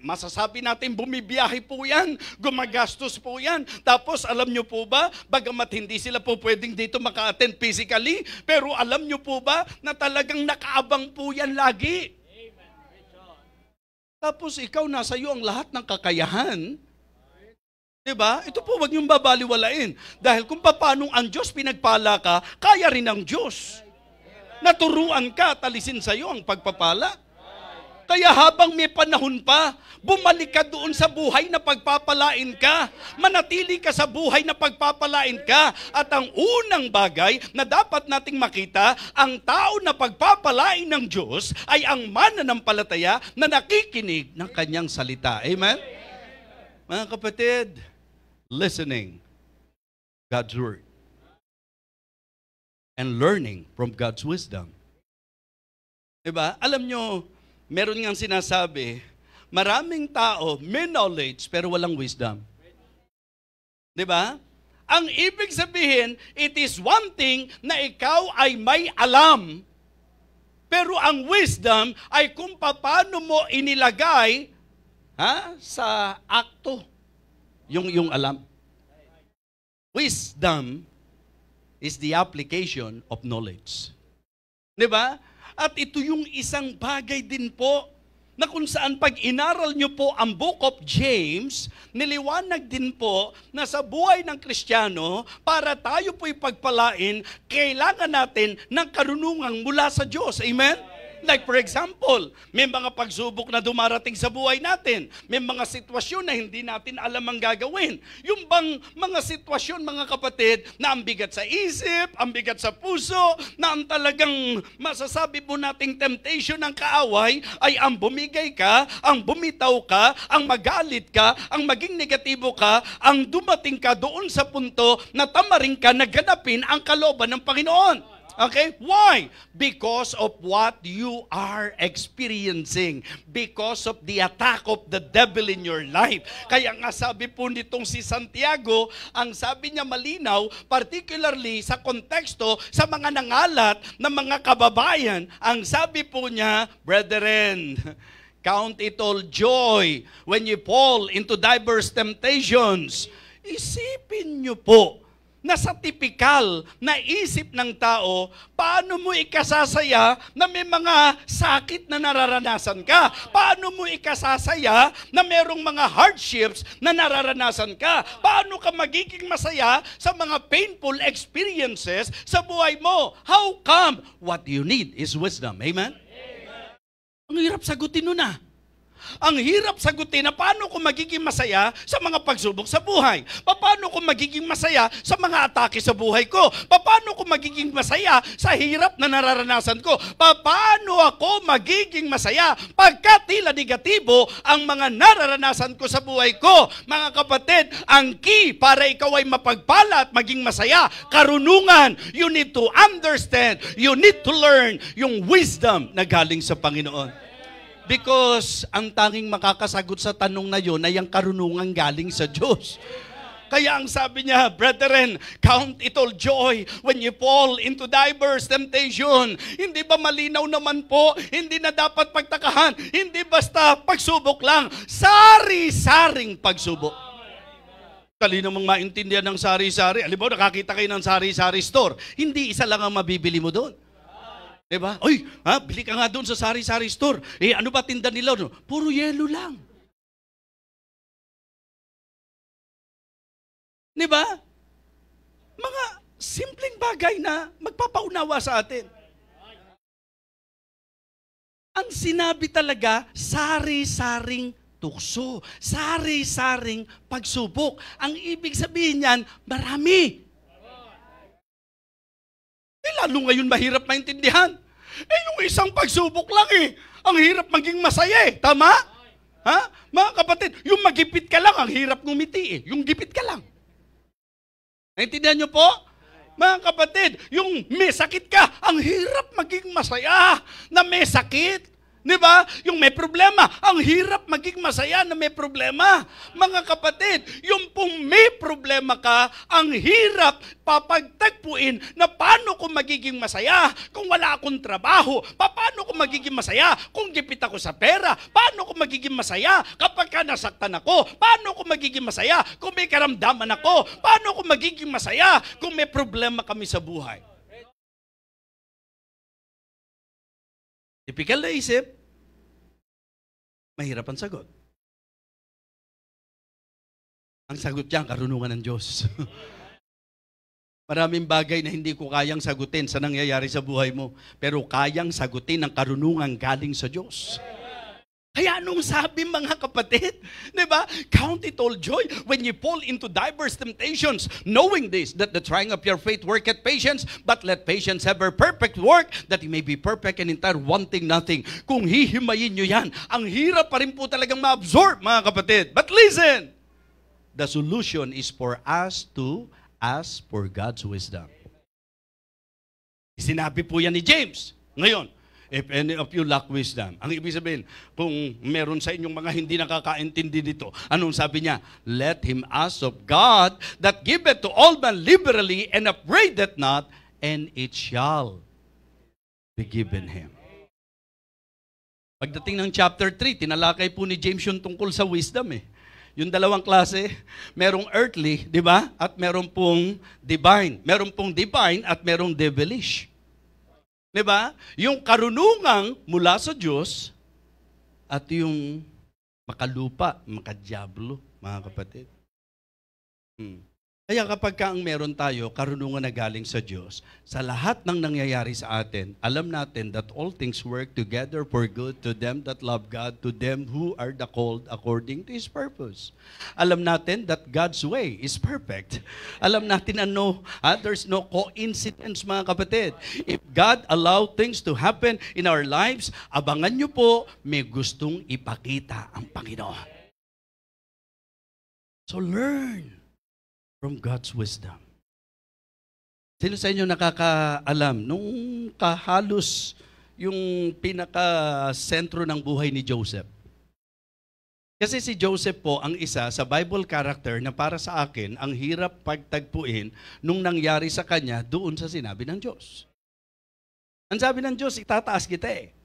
masasabi natin bumibiyahe po yan, gumagastos po yan. Tapos alam nyo po ba, bagamat hindi sila po pwedeng dito maka-attend physically, pero alam nyo po ba na talagang nakaabang po yan lagi? Tapos ikaw, nasa iyo ang lahat ng kakayahan. Diba? Ito po, wag niyong babaliwalain. Dahil kung paanong ang Diyos pinagpala ka, kaya rin ang Diyos. Naturuan ka, talisin sa iyo ang pagpapala. Kaya habang may panahon pa, bumalik ka doon sa buhay na pagpapalain ka. Manatili ka sa buhay na pagpapalain ka. At ang unang bagay na dapat nating makita, ang tao na pagpapalain ng Diyos ay ang mananampalataya na nakikinig ng kanyang salita. Amen? Mga kapatid, listening God's word and learning from God's wisdom. Diba? Alam nyo, meron ngang sinasabi, maraming tao may knowledge pero walang wisdom. Diba? Ang ibig sabihin, it is one thing na ikaw ay may alam, pero ang wisdom ay kung paano mo inilagay sa akto yung alam. Wisdom is the application of knowledge. Diba? At ito yung isang bagay din po na kung saan pag inaral nyo po ang Book of James, niliwanag din po na sa buhay ng Kristiyano, para tayo po'y pagpalain, kailangan natin ng karunungan mula sa Diyos. Amen? Like for example, may mga pagsubok na dumarating sa buhay natin. May mga sitwasyon na hindi natin alam ang gagawin. Yung bang mga sitwasyon, mga kapatid, na ang bigat sa isip, ang bigat sa puso, na ang talagang masasabi po nating temptation ng kaaway ay ang bumigay ka, ang bumitaw ka, ang magalit ka, ang maging negatibo ka, ang dumating ka doon sa punto na tamarin ka na ganapin ang kalooban ng Panginoon. Okay? Why? Because of what you are experiencing. Because of the attack of the devil in your life. Kaya nga sabi po nitong si Santiago, ang sabi niya malinaw, particularly sa konteksto sa mga nangalat na mga kababayan, ang sabi po niya, brethren, count it all joy when you fall into diverse temptations. Isipin niyo po, na sa tipikal na isip ng tao, paano mo ikasasaya na may mga sakit na nararanasan ka? Paano mo ikasasaya na merong mga hardships na nararanasan ka? Paano ka magiging masaya sa mga painful experiences sa buhay mo? How come? What you need is wisdom. Amen? Ang hirap sagutin nun ah. Ang hirap sagutin na paano ko magiging masaya sa mga pagsubok sa buhay. Paano ko magiging masaya sa mga atake sa buhay ko? Paano ko magiging masaya sa hirap na nararanasan ko? Paano ako magiging masaya pagka tila negatibo ang mga nararanasan ko sa buhay ko? Mga kapatid, ang key para ikaw ay mapagpala at maging masaya, karunungan. You need to understand, you need to learn yung wisdom na galing sa Panginoon. Because ang tanging makakasagot sa tanong na yun ay ang karunungan galing sa Diyos. Kaya ang sabi niya, brethren, count it all joy when you fall into diverse temptation. Hindi ba malinaw naman po? Hindi na dapat pagtakahan. Hindi basta pagsubok lang. Sari-saring pagsubok. Dali namang maintindihan ng sari-sari. Alam mo, nakakita kayo ng sari-sari store. Hindi isa lang ang mabibili mo doon. Diba? Uy, bili ka nga doon sa sari-sari store. Ano ba tinda nila? Puro yelo lang. Diba? Mga simpleng bagay na magpapaunawa sa atin. Ang sinabi talaga, sari-saring tukso. Sari-saring pagsubok. Ang ibig sabihin niyan, marami. Lalo ngayon mahirap maintindihan. Yung isang pagsubok lang ang hirap maging masaya Tama? Ha? Mga kapatid, yung magipit ka lang, ang hirap ngumiti Yung gipit ka lang. Naintindihan niyo po? Mga kapatid, yung may sakit ka, ang hirap maging masaya na may sakit. Diba? Yung may problema, ang hirap maging masaya na may problema. Mga kapatid, yung pong may problema ka, ang hirap papagtagpuin na paano ko magiging masaya kung wala akong trabaho. Paano ko magiging masaya kung gipit ako sa pera? Paano ko magiging masaya kapag ka nasaktan ako? Paano ko magiging masaya kung may karamdaman ako? Paano ko magiging masaya kung may problema kami sa buhay? Typical na isip, mahirap ang sagot. Ang sagot niya, karunungan ng Diyos. Maraming bagay na hindi ko kayang sagutin sa nangyayari sa buhay mo, pero kayang sagutin ng karunungan galing sa Diyos. Kaya anong sabi mga kapatid? Diba? Count it all joy when you fall into diverse temptations, knowing this, that the trying of your faith worketh patience, but let patience have her perfect work, that you may be perfect and entire, wanting nothing. Kung hihimayin nyo yan, ang hirap pa rin po talagang ma-absorb, mga kapatid. But listen, the solution is for us to ask for God's wisdom. Sinabi po yan ni James. Ngayon, if any of you lack wisdom. Ang ibig sabihin, kung meron sa inyong mga hindi nakakaintindi dito, anong sabi niya? Let him ask of God that giveth to all men liberally and upbraideth not, and it shall be given him. Pagdating ng chapter 3, tinalakay po ni James yung tungkol sa wisdom Yung dalawang klase, merong earthly, di ba? At merong pong divine. Merong pong divine at merong devilish. Diba? Yung karunungang mula sa Diyos at yung makalupa, makadyablo, mga kapatid. Kaya kapag ang meron tayo, karunungan na galing sa Diyos, sa lahat ng nangyayari sa atin, alam natin that all things work together for good to them that love God, to them who are the called according to His purpose. Alam natin that God's way is perfect. Alam natin there's no coincidence, mga kapatid. If God allow things to happen in our lives, abangan nyo po, may gustong ipakita ang Panginoon. So learn from God's wisdom. Sino sa inyo nakakaalam nung kahalos yung pinaka-sentro ng buhay ni Joseph? Kasi si Joseph po ang isa sa Bible character na para sa akin ang hirap pagtagpuin nung nangyari sa kanya doon sa sinabi ng Diyos. Ang sabi ng Diyos, itataas kita eh.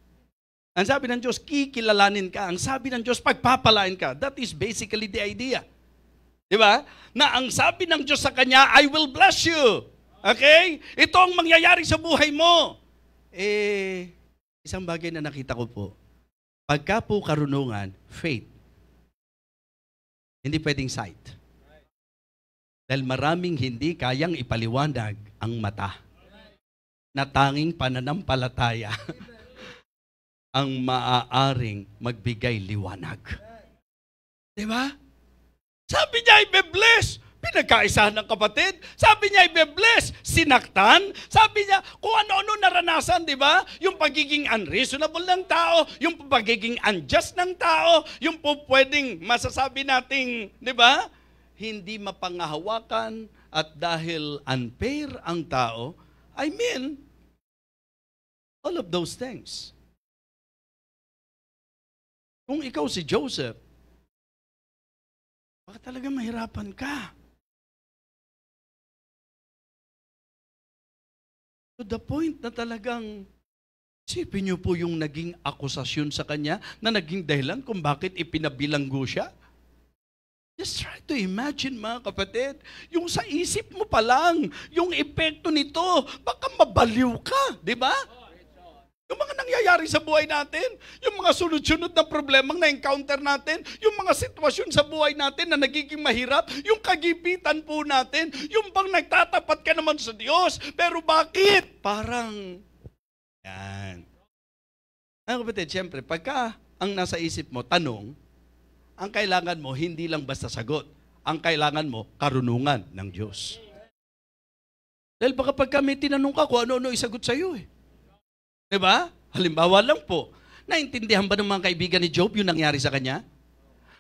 Ang sabi ng Diyos, kikilalanin ka. Ang sabi ng Diyos, pagpapalain ka. That is basically the idea. Di ba? Na ang sabi ng Diyos sa kanya, I will bless you. Okay? Ito ang mangyayari sa buhay mo. Isang bagay na nakita ko po. Pagka po karunungan, faith. Hindi pwedeng sight. Dahil maraming hindi kayang ipaliwanag ang mata. Na tanging pananampalataya ang maaaring magbigay liwanag. Di ba? Sabi niya, ibe-bless. Pinagkaisahan ng kapatid. Sabi niya, ibe-bless. Sinaktan. Sabi niya, kung ano-ano naranasan, di ba? Yung pagiging unreasonable ng tao, yung pagiging unjust ng tao, yung po pwedeng masasabi nating, di ba? Hindi mapangahawakan at dahil unfair ang tao, I mean, all of those things. Kung ikaw si Joseph, baka talaga mahirapan ka. To the point na talagang isipin niyo po yung naging akusasyon sa kanya na naging dahilan kung bakit ipinabilanggo siya. Just try to imagine, mga kapatid, yung sa isip mo pa lang, yung epekto nito, baka mabaliw ka, di ba? Yung mga nangyayari sa buhay natin, yung mga sunod-sunod na problemang na-encounter natin, yung mga sitwasyon sa buhay natin na nagiging mahirap, yung kagipitan po natin, yung bang nagtatapat ka naman sa Diyos, pero bakit? Parang, yan. Ano kapatid, siyempre, pagka ang nasa isip mo, tanong, ang kailangan mo, hindi lang basta sagot. Ang kailangan mo, karunungan ng Diyos. Dahil baka pagka may tinanong ka, kung ano-ano isagot sa'yo eh. Diba? Halimbawa lang po, naintindihan ba ng mga kaibigan ni Job yung nangyari sa kanya?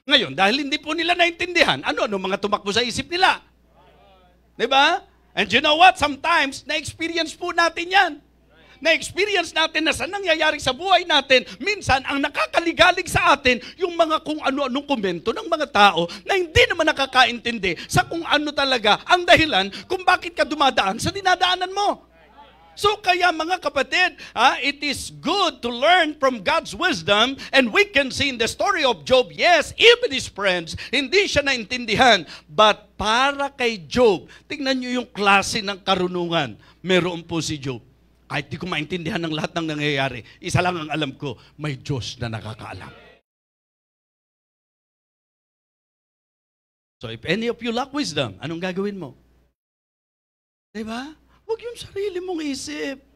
Ngayon, dahil hindi po nila naintindihan, ano-ano mga tumakbo sa isip nila? Diba? And you know what? Sometimes, na-experience po natin yan. Na-experience natin na sa nangyayari sa buhay natin, minsan, ang nakakaligalig sa atin, yung mga kung ano-anong komento ng mga tao na hindi naman nakakaintindi sa kung ano talaga ang dahilan kung bakit ka dumadaan sa dinadaanan mo. So kaya mga kapatid, it is good to learn from God's wisdom, and we can see in the story of Job, yes, even his friends, hindi siya naintindihan. But para kay Job, tingnan niyo yung klase ng karunungan. Meron po si Job. Kahit di ko maintindihan ng lahat ng nangyayari, isa lang ang alam ko, may Diyos na nakakaalam. So if any of you lack wisdom, anong gagawin mo? Diba? Huwag yung sarili mong isip.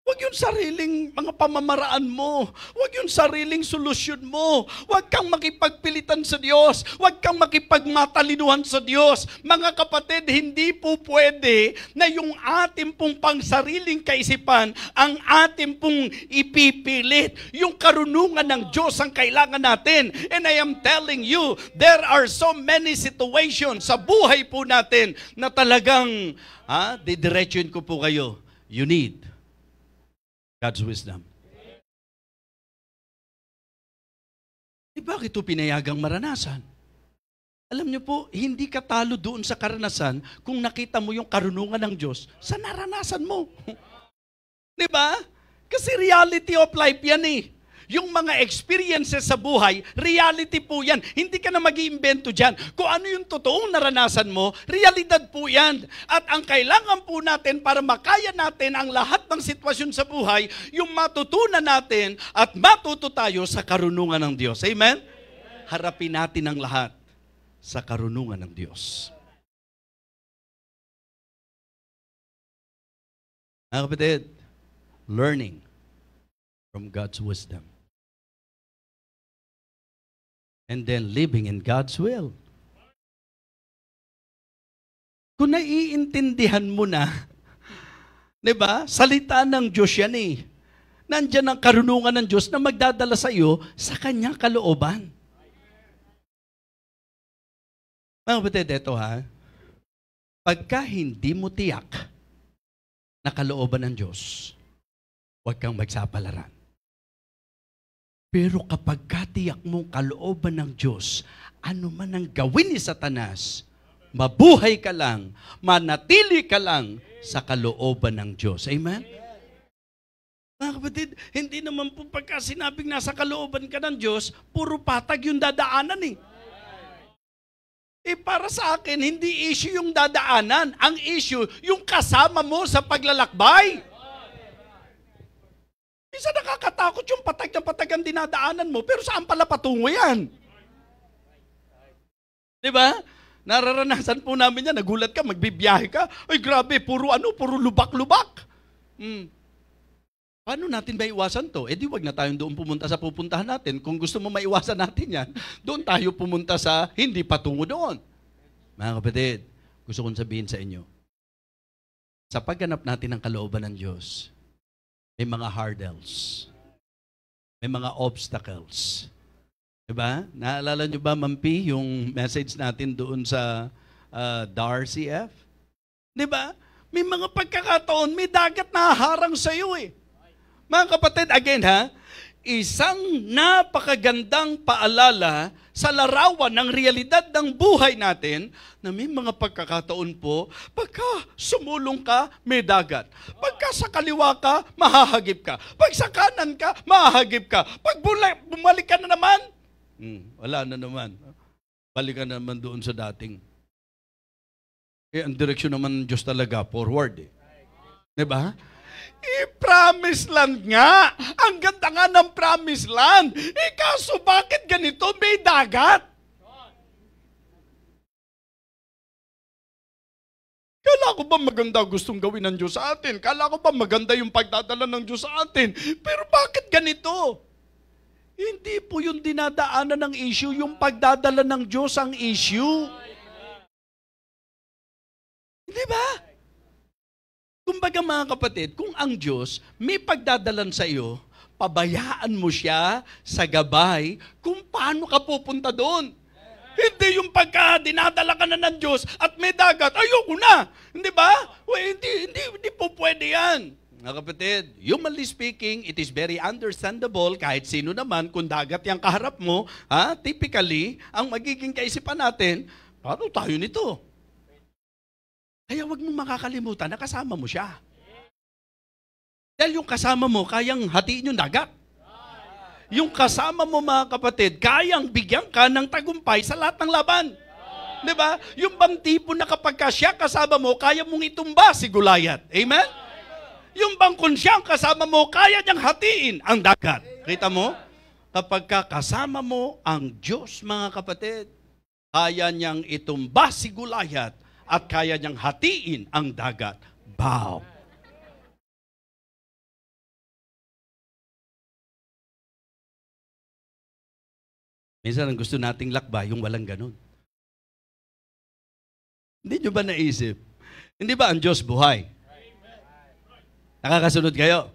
Huwag yung sariling mga pamamaraan mo. Huwag yung sariling solusyon mo. Huwag kang makipagpilitan sa Diyos. Huwag kang makipagmatalinuhan sa Diyos. Mga kapatid, hindi po pwede na yung ating pong pangsariling kaisipan ang ating pong ipipilit. Yung karunungan ng Diyos ang kailangan natin. And I am telling you, there are so many situations sa buhay po natin na talagang didiretsuin ko po kayo. You need God's wisdom. Bakit ito pinayagang maranasan? Alam niyo po, hindi ka talo doon sa karanasan kung nakita mo yung karunungan ng Diyos sa naranasan mo. Di ba? Kasi reality of life yan eh. Yung mga experiences sa buhay, reality po yan. Hindi ka na mag-iimbento dyan. Kung ano yung totoong naranasan mo, realidad po yan. At ang kailangan po natin para makaya natin ang lahat ng sitwasyon sa buhay, yung matutunan natin at matuto tayo sa karunungan ng Diyos. Amen? Harapin natin ang lahat sa karunungan ng Diyos. Mga kapatid, learning from God's wisdom. And then living in God's will. Kung naiintindihan mo na, di ba? Salita ng Diyos yan eh. Nandyan ang karunungan ng Diyos na magdadala sa iyo sa kanyang kalooban. Mga kapatid, ito ha. Pagka hindi mo tiyak na kalooban ng Diyos, huwag kang magsapalaran. Pero kapag katiyak mong kalooban ng Diyos, ano man ang gawin ni Satanas, mabuhay ka lang, manatili ka lang sa kalooban ng Diyos. Amen? Mga kapatid, hindi naman po pagka sinabing nasa kalooban ka ng Diyos, puro patag yung dadaanan eh. Para sa akin, hindi issue yung dadaanan. Ang issue, yung kasama mo sa paglalakbay. Minsan nakakatakot yung patag na patag ang dinadaanan mo, pero saan pala patungo yan? Diba? Nararanasan po namin yan, nagulat ka, magbibiyahe ka, ay grabe, puro lubak-lubak. Paano natin maiwasan to? Di wag na tayong doon pumunta sa pupuntahan natin. Kung gusto mo maiwasan natin yan, doon tayo pumunta sa hindi patungo doon. Mga kapatid, gusto kong sabihin sa inyo, sa pagganap natin ng kalooban ng Diyos, may mga hurdles. May mga obstacles. Diba? Naalala nyo ba, Mampi, yung message natin doon sa Darcy F? Diba? May mga pagkakataon, may dagat na harang sa iyo eh. Mga kapatid, again ha, isang napakagandang paalala sa larawan ng realidad ng buhay natin na may mga pagkakataon po, pagka sumulong ka, may dagat. Pagka sa kaliwa ka, mahahagip ka. Pag sa kanan ka, mahahagip ka. Pag bumalik ka na naman, wala na naman. Balik ka na naman doon sa dating. Ang direksyon naman ng Diyos talaga, forward eh. Diba? Promised land nga. Ang ganda nga ng promised land. Kaso bakit ganito? May dagat. Kala ko ba maganda gustong gawin ng Diyos sa atin? Kala ko ba maganda yung pagdadala ng Diyos sa atin? Pero bakit ganito? Hindi po yung dinadaanan ng issue, yung pagdadala ng Diyos ang issue. Di ba? Kumbaga mga kapatid, kung ang Diyos may pagdadalan sa iyo, pabayaan mo siya sa gabay kung paano ka pupunta doon. Hindi yung pagka dinadala ka na ng Diyos at may dagat, ayoko na. Hindi ba? Hindi po pwede yan. Mga kapatid, humanly speaking, it is very understandable kahit sino naman kung dagat yung kaharap mo, typically, ang magiging kaisipan natin, paano tayo nito? Kaya wag mong makakalimutan na kasama mo siya. Dahil yung kasama mo, kayang hatiin yung dagat. Yung kasama mo mga kapatid, kayang bigyan ka ng tagumpay sa lahat ng laban. Diba? Yung bang tipo na kapag siya kasama mo, kaya mong itumba si Goliath. Amen? Yung bang kung siya kasama mo, kaya niyang hatiin ang dagat. Kita mo? Kapag kasama mo ang Diyos mga kapatid, kaya niyang itumba si Goliath at kaya niyang hatiin ang dagat. Bow. Minsan ang gusto nating lakbay, yung walang ganun. Hindi nyo ba naisip? Hindi ba ang Diyos buhay? Nakakasunod kayo?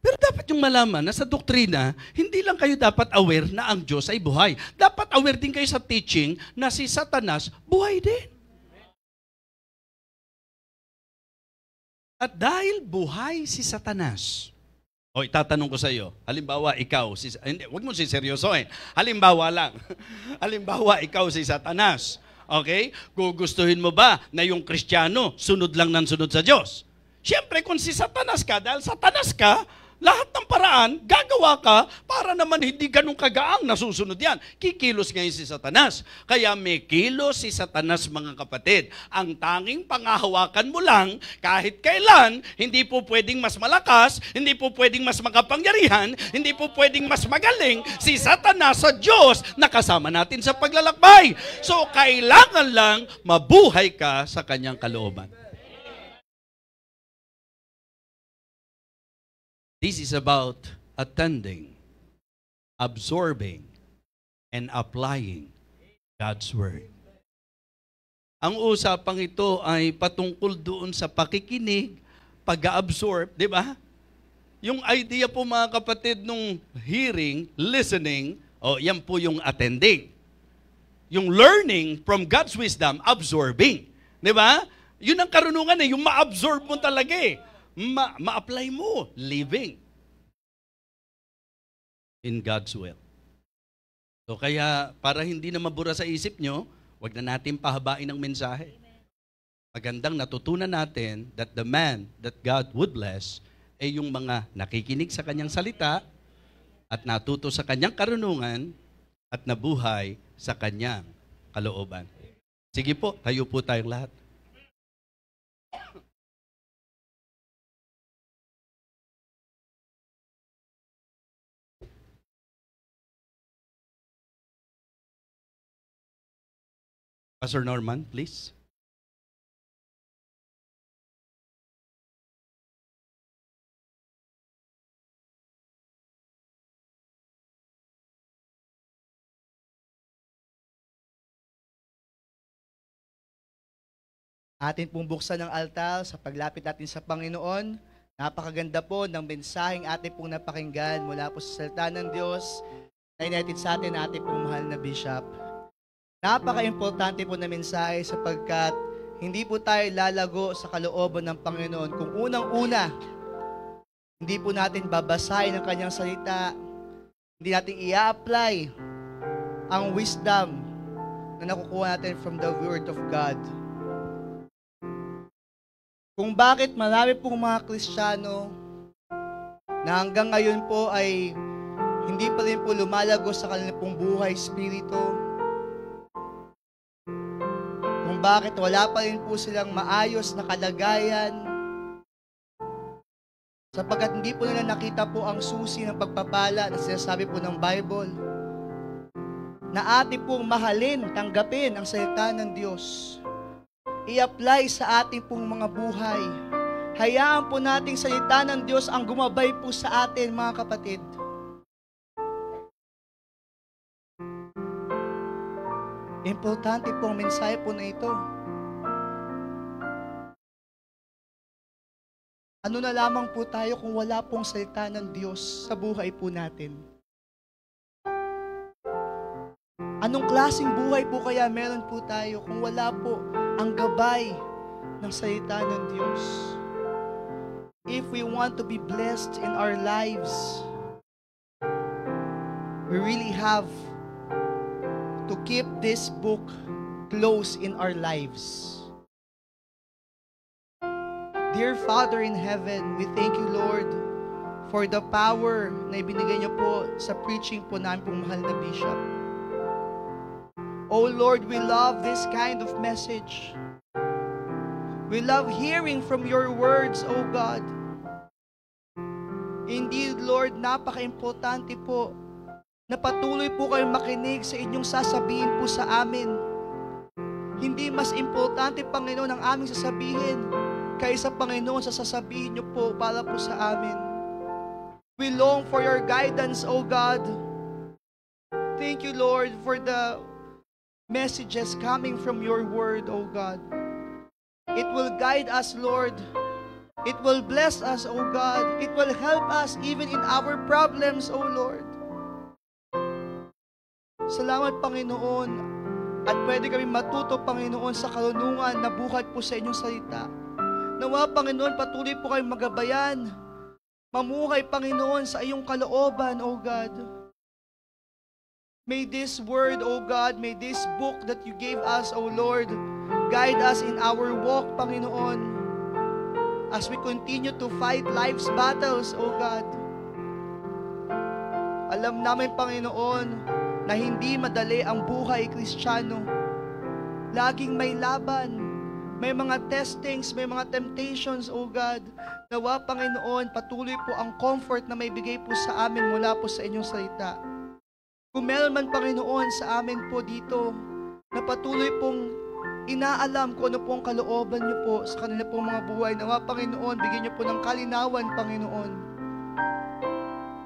Pero dapat yung malaman na sa doktrina, hindi lang kayo dapat aware na ang Diyos ay buhay. Dapat aware din kayo sa teaching na si Satanas buhay din. At dahil buhay si Satanas, itatanong ko sa iyo, halimbawa ikaw, wag mo siseryosohin, halimbawa lang, halimbawa ikaw si Satanas, okay? Gugustuhin mo ba na yung Kristiyano sunod lang ng sunod sa Diyos? Siyempre kung si Satanas ka, dahil Satanas ka, lahat ng paraan, gagawa ka para naman hindi ganun kagaang nasusunod yan. Kikilos ngayon si Satanas. Kaya may kilos si Satanas mga kapatid. Ang tanging pangahawakan mo lang, kahit kailan, hindi po pwedeng mas malakas, hindi po pwedeng mas makapangyarihan, hindi po pwedeng mas magaling si Satanas sa Diyos na kasama natin sa paglalakbay. So kailangan lang mabuhay ka sa kanyang kalooban. This is about attending, absorbing, and applying God's Word. Ang usapang ito ay patungkol doon sa pakikinig, pag-absorb, di ba? Yung idea po mga kapatid nung hearing, listening, yan po yung attending. Yung learning from God's wisdom, absorbing. Di ba? Yun ang karunungan yung ma-absorb mo talaga ma-apply mo, living in God's will. So kaya para hindi na mabura sa isip nyo, wag na natin pahabain ang mensahe. Magandang natutunan natin that the man that God would bless ay yung mga nakikinig sa kanyang salita at natuto sa kanyang karunungan at nabuhay sa kanyang kalooban. Sige po, tayo po tayong lahat. Pastor Norman, please. Atin pong buksan ng altar sa paglapit natin sa Panginoon. Napakaganda po ng mensaheng atin pong napakinggan mula po sa salita ng Diyos na inatid sa atin ating pong mahal na Bishop. Napaka-importante po na mensahe sapagkat hindi po tayo lalago sa kalooban ng Panginoon kung unang-una, hindi po natin babasahin ang kanyang salita, hindi natin i-apply ang wisdom na nakukuha natin from the Word of God. Kung bakit marami pong mga Kristiyano na hanggang ngayon po ay hindi pa rin po lumalago sa kanilang pong buhay spirito. Kung bakit wala pa rin po silang maayos na kalagayan. Sapagkat hindi po nila nakita po ang susi ng pagpapala na sinasabi po ng Bible. Na ating pong mahalin, tanggapin ang salita ng Diyos. I-apply sa ating pong mga buhay. Hayaan po nating salita ng Diyos ang gumabay po sa atin, mga kapatid. Importante po ang mensahe po na ito. Ano na lamang po tayo kung wala pong salita ng Diyos sa buhay po natin? Anong klaseng buhay po kaya meron po tayo kung wala po ang gabay ng salita ng Diyos? If we want to be blessed in our lives, we really have to keep this book close in our lives. Dear Father in heaven, we thank you, Lord, for the power na ibinigay niyo po sa preaching po namin pong mahal na Bishop. Oh Lord, we love this kind of message. We love hearing from your words, oh God. Indeed, Lord, napaka-importante po na patuloy po kayong makinig sa inyong sasabihin po sa amin. Hindi mas importante, Panginoon, ang aming sasabihin kaysa, Panginoon, sa sasabihin niyo po para po sa amin. We long for your guidance, oh God. Thank you, Lord, for the messages coming from your word, oh God. It will guide us, Lord. It will bless us, oh God. It will help us even in our problems, oh Lord. Salamat, Panginoon. At pwede kami matuto, Panginoon, sa karunungan na buhay po sa inyong salita. Nawa, Panginoon, patuloy po kayong magabayan. Mamuhay, Panginoon, sa iyong kalooban, oh God. May this word, O God, may this book that you gave us, O Lord, guide us in our walk, Panginoon, as we continue to fight life's battles, O God. Alam namin, Panginoon, na hindi madali ang buhay Kristiyano. Laging may laban, may mga testings, may mga temptations, O God. Nawa, Panginoon, patuloy po ang comfort na may bigay po sa amin mula po sa inyong salita. Kung meron man, Panginoon, sa amin po dito, na patuloy pong inaalam kung ano po ang kalooban niyo po sa kanila pong mga buhay. Nawa, Panginoon, bigyan niyo po ng kalinawan, Panginoon.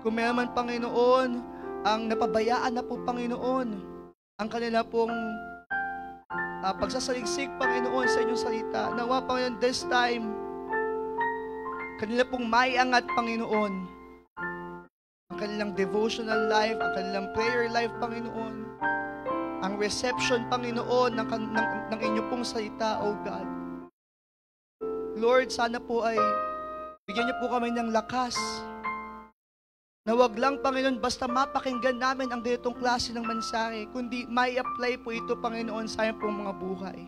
Kung meron man, Panginoon, ang napabayaan na po, Panginoon, ang kanila pong pagsasaliksik, Panginoon, sa inyong salita. Nawa, Panginoon, this time, kanila pong maiangat, Panginoon, ang kanilang devotional life, ang kanilang prayer life, Panginoon, ang reception, Panginoon, ng inyong pong salita, O God. Lord, sana po ay bigyan niyo po kami ng lakas na wag lang, Panginoon, basta mapakinggan namin ang ganitong klase ng mensahe, kundi may apply po ito, Panginoon, sa aming pong mga buhay.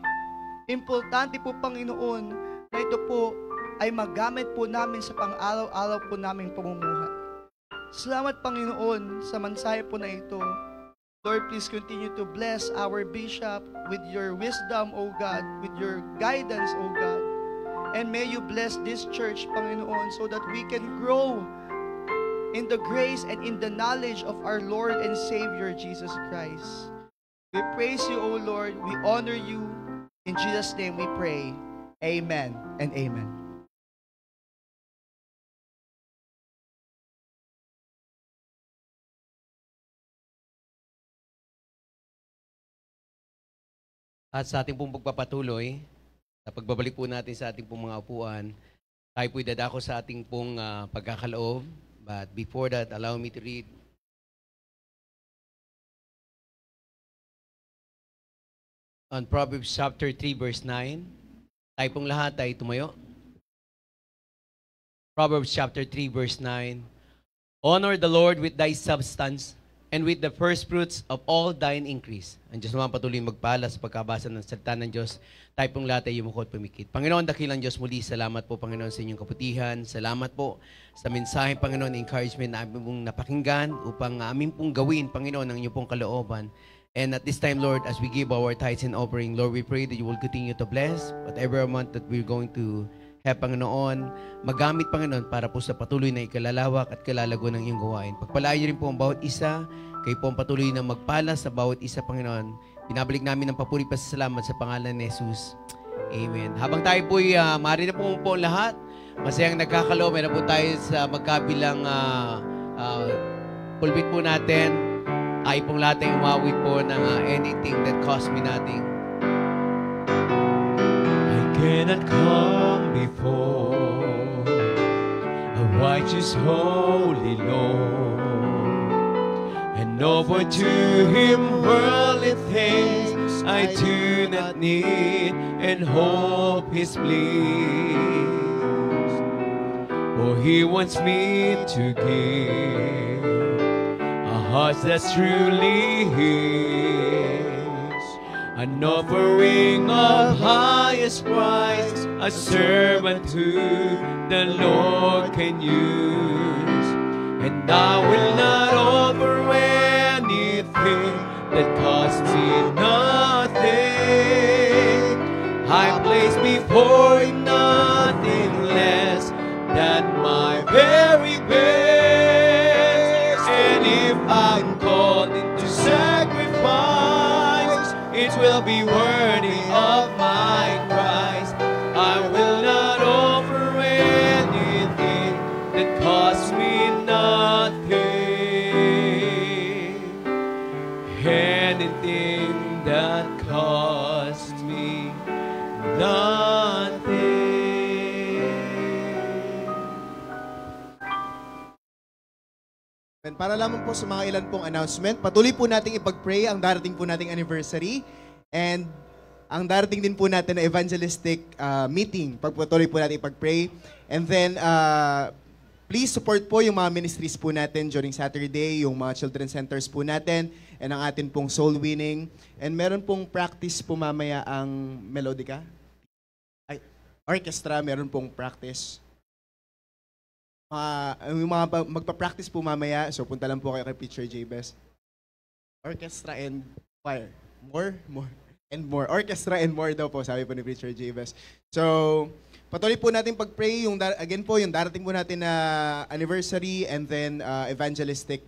Importante po, Panginoon, na ito po ay magamit po namin sa pang-araw-araw po naming pamumuhay. Salamat, Panginoon, sa mensahe po na ito. Lord, please continue to bless our bishop with your wisdom, O God, with your guidance, O God. And may you bless this church, Panginoon, so that we can grow in the grace and in the knowledge of our Lord and Savior, Jesus Christ. We praise you, O Lord. We honor you. In Jesus' name we pray. Amen and amen. At sa ating pong pagpapatuloy, sa pagbabalik po natin sa ating pong mga upuan, tayo po'y dadako sa ating pong pagkakaloob. But before that, allow me to read on Proverbs chapter 3, verse 9. Tayo pong lahat ay tumayo. Proverbs chapter 3, verse 9. Honor the Lord with thy substance and with the first fruits of all thine increase. Ang Diyos naman patuloy magpala sa pagkabasa ng salita ng Diyos. Tayo pong lahat ay yumuko at pumikit. Panginoon, dakilang Diyos, muli salamat po, Panginoon, sa inyong kaputihan. Salamat po sa mensahe, Panginoon, encouragement na aming pong napakinggan upang aming pong gawin, Panginoon, ang inyong pong kalooban. And at this time, Lord, as we give our tithes and offering, Lord, we pray that you will continue to bless whatever amount that we're going to have, Panginoon, magamit, Panginoon, para po sa patuloy na ikalalawak at kalalago ng iyong gawain. Pagpalayo rin po ang bawat isa, kayo po ang patuloy na magpala sa bawat isa, Panginoon. Pinabalik namin ang papuri pa sa salamat sa pangalan ni Jesus. Amen. Habang tayo po'y maaari na po ang lahat, masayang nagkakaloob, meron po tayo sa magkabilang pulpit po natin. Ay pong lahat ay umawit po ng anything that cost me nothing. I cannot come before a righteous, holy Lord and offer to Him worldly things I do not need, and hope His bliss. For He wants me to give a heart that's truly His, an offering of highest price, a servant who the Lord can use. And I will not offer anything that costs me nothing. I place before Him nothing less than my very best. And if I'm called into sacrifice, it will be worthy of my Christ. I will not offer anything that costs me nothing. Anything that costs me nothing. Para lamang po sa mga ilan pong announcement, patuloy po nating ipag-pray ang darating po nating anniversary and ang darating din po natin na evangelistic meeting. Pagpatuloy po natin ipag-pray. And then, please support po yung mga ministries po natin during Saturday, yung mga children centers po natin, and ang atin pong soul winning. And meron pong practice po mamaya ang Melodica. Ay, orchestra, meron pong practice. Yung mga magpa-practice po mamaya, so punta lang po kayo kay Preacher Jabez. Orchestra and choir. More, and more. Orchestra and more daw po, sabi po ni Preacher Jabez. So, patuloy po natin pag-pray, yung again po, yung darating po natin na anniversary and then evangelistic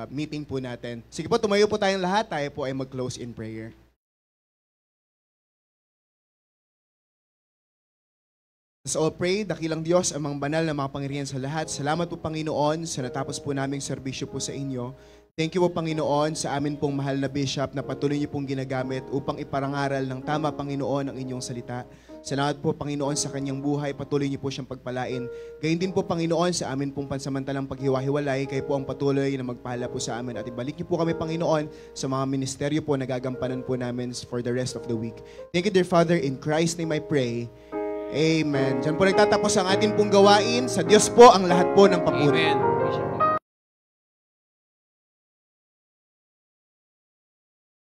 meeting po natin. Sige po, tumayo po tayong lahat, tayo po ay mag-close in prayer. Let's all pray. Dakilang Diyos, amang banal na makapangyarihan sa lahat. Salamat po, Panginoon, sa natapos po naming serbisyo po sa inyo. Thank you po, Panginoon, sa amin pong mahal na bishop na patuloy niyo pong ginagamit upang iparangaral ng tama, Panginoon, ang inyong salita. Salamat po, Panginoon, sa kanyang buhay. Patuloy niyo po siyang pagpalain. Gayun din po, Panginoon, sa amin pong pansamantalang paghiwa-hiwalay. Kayo po ang patuloy na magpahala po sa amin. At ibalik niyo po kami, Panginoon, sa mga ministeryo po na gagampanan po namin for the rest of the week. Thank you, dear Father. In Christ's name I pray. Amen. Diyan po nagtatapos ang atin pong gawain. Sa Diyos po ang lahat po ng papuri. Amen.